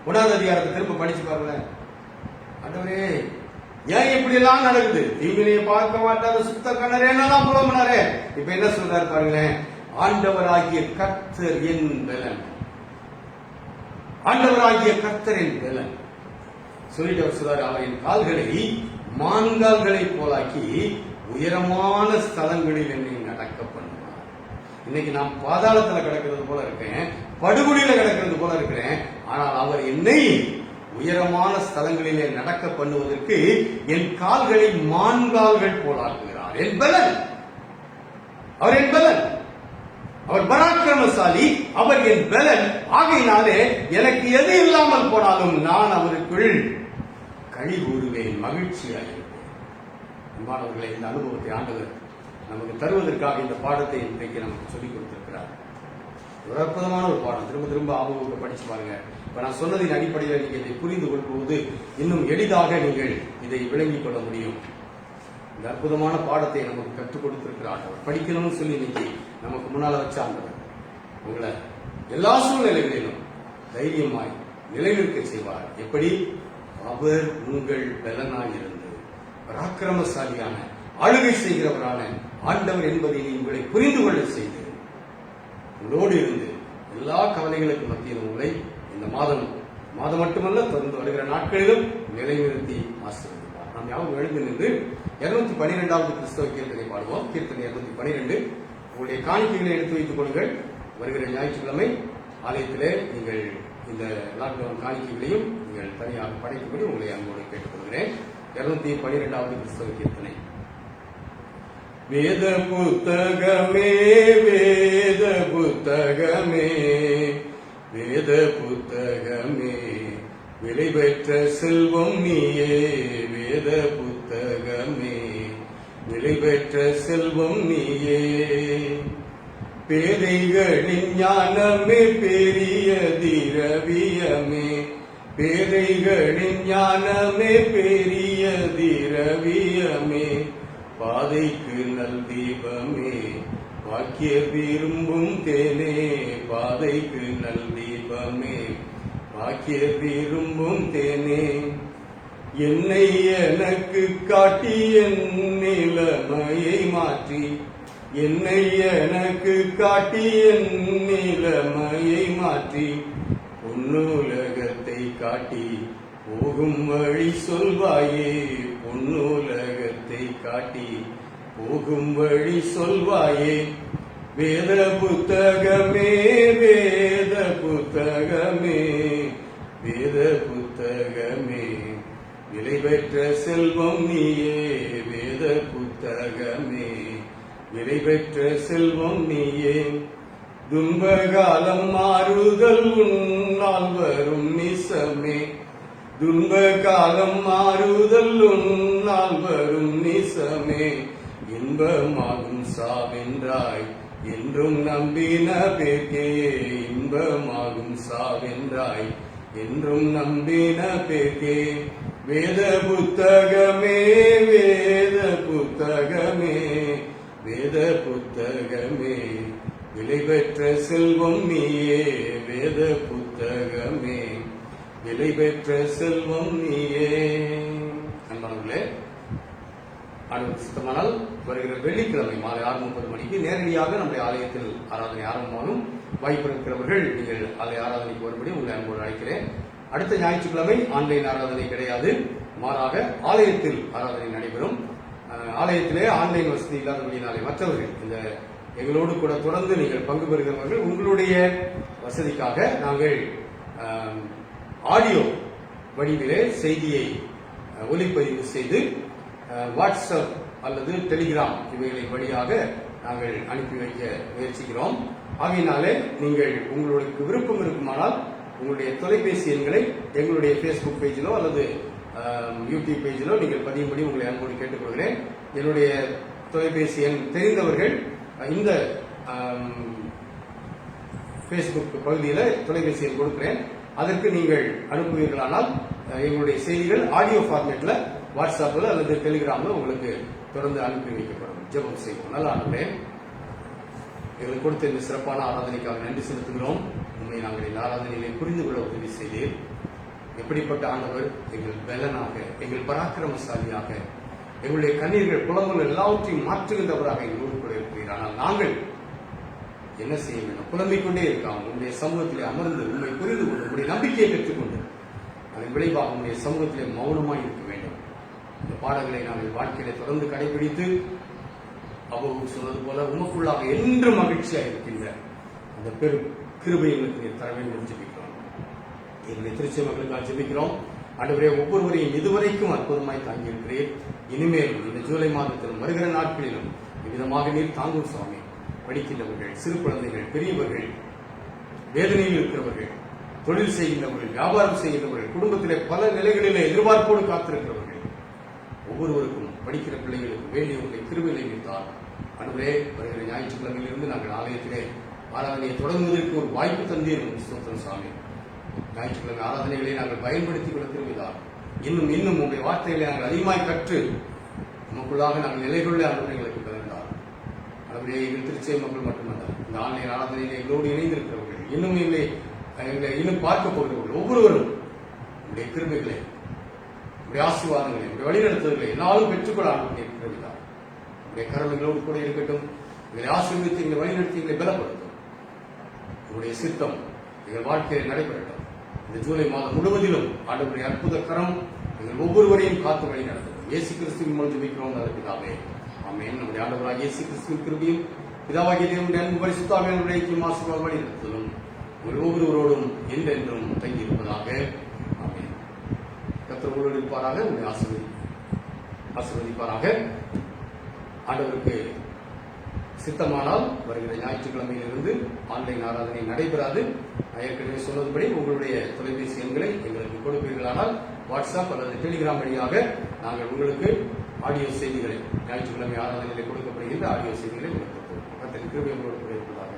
1வது அதிகாரத்தை திரும்ப படிச்சு பாருங்க. ஆண்டவரே ஏன் இப்படி எல்லாம் நடக்குது? தீவினையை பார்க்க மாட்டாத சுத்த கண்ணரே என்னெல்லாம் புலம்புனாரே. இப்ப என்ன சொல்றாரு பாருங்களேன். ஆண்டவராகிய கர்த்தர் என் பலன். ஆண்டவராகிய கர்த்தர் என் பலன் சொல்லிட்டு அவர் சொல்றாரு, அவரின் கால்களை மான்கால்களை போலாக்கி உயரமான ஸ்தலங்களில் என்னை நடக்க பண்ணுவார். இன்னைக்கு நான் பாதாளத்துல கிடக்கிறது போல இருக்கேன், படுகொலியில கிடக்கிறது போல இருக்கிறேன். ஆனால் அவர் என்னை உயரமான ஸ்தலங்களிலே நடக்க பண்ணுவதற்கு என் கால்களை மான்கால்கள் போலாக்குகிறார். என் பலன். அவர் என் பலன். அவர் பராக்கிரமசாலி. அவர் என் பலன். ஆகையினாலே எனக்கு எது இல்லாமல் போனாலும் நான் அவருக்குள் களி கூறுவேன், மகிழ்ச்சியாக இருப்பேன். அன்பானவர்களை, இந்த அனுபவத்தை ஆண்டவர் நமக்கு தருவதற்காக இந்த பாடத்தை இன்றைக்கு நமக்கு சொல்லிக் கொடுத்திருக்கிறார். ஒரு அற்புதமான ஒரு பாடம். திரும்ப திரும்ப ஆபத்தை படிச்சு பாருங்க. இப்ப நான் சொன்னதின் அடிப்படையில் நீங்க இதை புரிந்து கொள்வது இன்னும் எளிதாக நீங்கள் இதை விளங்கிக் கொள்ள முடியும். இந்த அற்புதமான பாடத்தை நமக்கு கற்றுக் கொடுத்திருக்கிறார். படிக்கணும்னு சொல்லி இன்னைக்கு நமக்கு முன்னால வச்ச ஆண்டவர் உங்களை எல்லா சூழ்நிலைகளிலும் தைரியமாய் நிலைநிற்க செய்வார். எப்படி? அவர் உங்கள் பலனாய் இருந்து பராக்கிரமசாலியான ஆளுகை செய்கிறவரான ஆண்டவர் என்பதை உங்களை புரிந்து கொள்ள செய்து உங்களோடு இருந்து எல்லா கவலைகளுக்கு மத்தியில் உங்களை இந்த மாதம் மட்டுமல்ல தொடர்ந்து வருகிற நாட்களிலும் நிலைநிறுத்தி ஆசீர்வதிப்பார். நாம் யாரும் எழுந்து நின்று 212வது கிறிஸ்தவ கீர்த்தனை பாடுவோம். கீர்த்தனை 212. உங்களுடைய காணிக்கைகளை எடுத்து வைத்துக் கொள்ளுங்கள். வருகிற ஞாயிற்றுக்கிழமை ஆலயத்திலே நீங்கள் இந்த லாக்டவுன் காணிக்கைகளையும் நீங்கள் தனியாக படைக்கும்படி உங்களை அன்போடு கேட்டுக்கொள்கிறேன். 212வது கிறிஸ்தவ கீர்த்தனை. வேத புத்தகமே, வேத புத்தகமே, வேத புத்தகமே, விலை பெற்ற செல்வம் நீயே வேத புத்தகமே, விலை பெற்ற செல்வம் நீயே. பேதைகளின் ஞானமே பெரிய திரவியமே, பேதைகளின் ஞானமே பெரிய திரவியமே. பாதைக்கு நல் தீபமே வாக்கிய விரும்பும் தேனே, பாதைக்கு நல் தீபமே வாக்கிய விரும்பும் தேனே. என்னை எனக்கு காட்டி என் நிலைமையை மாற்றி, என்னை எனக்கு காட்டி என் நிலைமையை மாற்றி, பொன்னுலகத்தை காட்டி போகும் வழி சொல்வாயே, பொன்னுலகத்தை காட்டி போகும் வழி சொல்வாயே. வேத புத்தகமே வேத புத்தகமே வேத புத்தகமே, விலை பெற்ற செல்வம் நீயே வேத புத்தகமே, விலை பெற்ற செல்வம் நீயே. துன்பகாலம் மாறுதல் உன்னால் வரும் நிசமே, துன்பகாலம் மாறுதல் உன்னால் வரும் நிசமே. இன்பமாகும் சாவென்றாய் என்றும் நம்பின பேர்க்கே, இன்பமாகும் சாவென்றாய் என்றும் நம்பின பேர்க்கே. வேத புத்தகமே வேத புத்தகமே வேத புத்தகமே, விலை பெற்ற செல்வம் நீயே வேத புத்தகமே, விலை பெற்ற செல்வம் நீயே. அன்பானவர்களே, ஆண்டவருக்கு சித்தமானால் வருகிற வெள்ளிக்கிழமை மாலை 6:30 மணிக்கு நேரடியாக நம்முடைய ஆலயத்தில் ஆராதனை ஆரம்பமாகும். வாய்ப்பு இருக்கிறவர்கள் நீங்கள் ஆலய ஆராதனைக்கு வரும்படி உங்களை அன்போடு அழைக்கிறேன். அடுத்த ஞாயிற்றுக்கிழமை ஆன்லைன் ஆராதனை கிடையாது, மாறாக ஆலயத்தில் ஆராதனை நடைபெறும். ஆலயத்திலே ஆன்லைன் வசதி இல்லாதபடினாலே மற்றவர்கள் இந்த எங்களோடு கூட தொடர்ந்து நீங்கள் பங்கு பெறுகிறவர்கள் உங்களுடைய வசதிக்காக நாங்கள் ஆடியோ வடிவிலே செய்தியை ஒலிப்பதிவு செய்து வாட்ஸ்அப் அல்லது டெலிகிராம் இவைகளின் வழியாக நாங்கள் அனுப்பி வைக்க முயற்சிக்கிறோம். ஆகையினாலே நீங்கள் உங்களுக்கு விருப்பம் இருக்குமானால் உங்களுடைய தொலைபேசி எண்களை எங்களுடைய Facebook பேஜிலோ அல்லது யூடியூப் பேஜிலோ நீங்கள் பதியும்படி உங்களை அன்போடு கேட்டுக்கொள்கிறேன். என்னுடைய தொலைபேசி எண் தெரிந்தவர்கள் இந்த Facebook பகுதியில் தொலைபேசி எண் கொடுக்கிறேன். அதற்கு நீங்கள் அனுப்புவீர்களானால் எங்களுடைய செய்திகள் ஆடியோ ஃபார்மேட்ல வாட்ஸ்அப்ல அல்லது டெலிகிராம்ல உங்களுக்கு தொடர்ந்து அனுப்பி வைக்கப்படும். ஜெபம் செய்வோம். நல்ல ஆண்டவரே, எங்களுக்கு கொடுத்த இந்த சிறப்பான ஆராதனைக்காக நன்றி செலுத்துகிறோம். உண்மை நாங்கள் இந்த ஆராதனையை புரிந்து கொள்ள உதவி செய்தீர். எப்படிப்பட்ட ஆண்டவர், எங்கள் பலனாக, எங்கள் பராக்கிரமசாலியாக, எங்களுடைய கண்ணீர்கள் புலம்பல் எல்லாவற்றையும் மாற்றுகின்றவராக எங்களோடு கூட இருக்கிறீர். ஆனால் நாங்கள் என்ன செய்ய வேண்டும்? புலம்பிக் கொண்டே இருக்காமல் உங்களுடைய சமூகத்திலே அமர்ந்து உண்மை புரிந்து கொண்டு உங்களுடைய நம்பிக்கையை பெற்றுக்கொண்டு அதன் விளைவாக உங்களுடைய சமூகத்திலே மௌனமாய் இருக்க வேண்டும். இந்த பாடங்களை நாங்கள் வாழ்க்கையில தொடர்ந்து கடைபிடித்து அவ்வளவு சொன்னது போல உமக்குள்ளாக என்று மகிழ்ச்சியாக இருக்கின்ற அந்த பெரும் கிருபை எங்களுக்கு தர வேண்டும் ஜெபிக்கிறோம். எங்களுடைய திருச்சி மக்களுக்காக ஜெபிக்கிறோம். ஆண்டவரே, ஒவ்வொருவரையும் இதுவரைக்கும் அற்புதமாய் தாங்கியிருக்கிறேன். இனிமேல் இந்த ஜூலை மாதத்திலும் வருகிற நாட்களிலும் இவ்விதமாக நீர் தாங்கும் சுவாமி. படிக்கின்றவர்கள், சிறு குழந்தைகள், பெரியவர்கள், வேதனையில் இருக்கிறவர்கள், தொழில் செய்கின்றவர்கள், வியாபாரம் செய்கின்றவர்கள், குடும்பத்திலே பல நிலைகளிலே எதிர்பார்ப்போடு காத்திருக்கிறவர்கள் ஒவ்வொருவருக்கும் படிக்கிற பிள்ளைகளுக்கு வேண்டிய உங்களுடைய கிருபையை வைத்தார். ஆண்டவரே, வருகிற ஞாயிற்றுக்கிழமையிலிருந்து நாங்கள் ஆலயத்திலே ஆராதனையை தொடங்குவதற்கு ஒரு வாய்ப்பு தந்தீர். ஸ்தோத்திரம் சுவாமி. ஞாயிற்றுக்கிழமை ஆராதனைகளை நாங்கள் பயன்படுத்திக் கொள்ள திரும்பினார். இன்னும் இன்னும் உங்களுடைய வார்த்தைகளை நாங்கள் அதிகமாய் கற்று நமக்குள்ளாக நாங்கள் நிலைகொள்ள ஆண்டவர்களுக்கு பிறந்தார். ஆண்டவரே, எங்கள் திருச்சை மக்கள் மட்டுமல்ல, இந்த ஆன்லைன் ஆராதனையிலே எங்களோடு இணைந்திருக்கிறவர்கள், இன்னும் எங்களை இன்னும் பார்க்க போகிறவர்கள் ஒவ்வொருவரும் உங்களுடைய கிருபைகளை, உங்களுடைய ஆசீர்வாதங்களை, உங்களுடைய வழிநடத்துதல்களை என்னாலும் பெற்றுக்கொள்ள ஆண்டவர்களார். உங்களுடைய கரங்களோடு கூட இருக்கட்டும். எங்களை ஆசீர்வதித்து எங்களை வழிநடத்தி எங்களை பலப்படுத்தும். உங்களுடைய சித்தம் எங்கள் வாழ்க்கையில் நடைபெறட்டும். இந்த ஜூலை மாதம் முழுவதிலும் ஆண்டவருடைய அற்புத கரம் எங்கள் ஒவ்வொருவரையும் காத்து வழி நடத்தும். இயேசு கிறிஸ்துவின் மூலம் ஜெபிக்கிறோம் நல்ல பிதாவே, ஆமென். நம்முடைய ஆண்டவராகிய இயேசு கிறிஸ்துவின் கிருபையும் பிதாவாகிய தேவனுடைய அன்பு பரிசுத்தாவியானவருடைய ஐக்கியம் ஆசீர்வாதம் வழி நடத்துதலும் உங்கள் ஒவ்வொருவரோடும் என்றென்றும் தங்கியிருப்பதாக. ஆமென். கர்த்தர் உங்களோடு இருப்பாராக, உங்களை ஆசீர்வதிப்பாராக. ஆண்டவருக்கு சித்தமானால் வருகிற ஞாயிற்றுக்கிழமையிலிருந்து ஆன்லைன் ஆராதனை நடைபெறாது. ஏற்கனவே சொன்னதுபடி உங்களுடைய தொலைபேசி எண்களை எங்களுக்கு கொடுப்பீர்களானால் வாட்ஸ்அப் அல்லது டெலிகிராம் வழியாக நாங்கள் உங்களுக்கு ஆடியோ செய்திகளை ஞாயிற்றுக்கிழமை ஆராதனையிலே கொடுக்கப்படுகின்ற ஆடியோ செய்திகளை கொடுக்கப்போம். கர்த்தரின் கிருபை உங்களோடு கூட இருப்பதாக.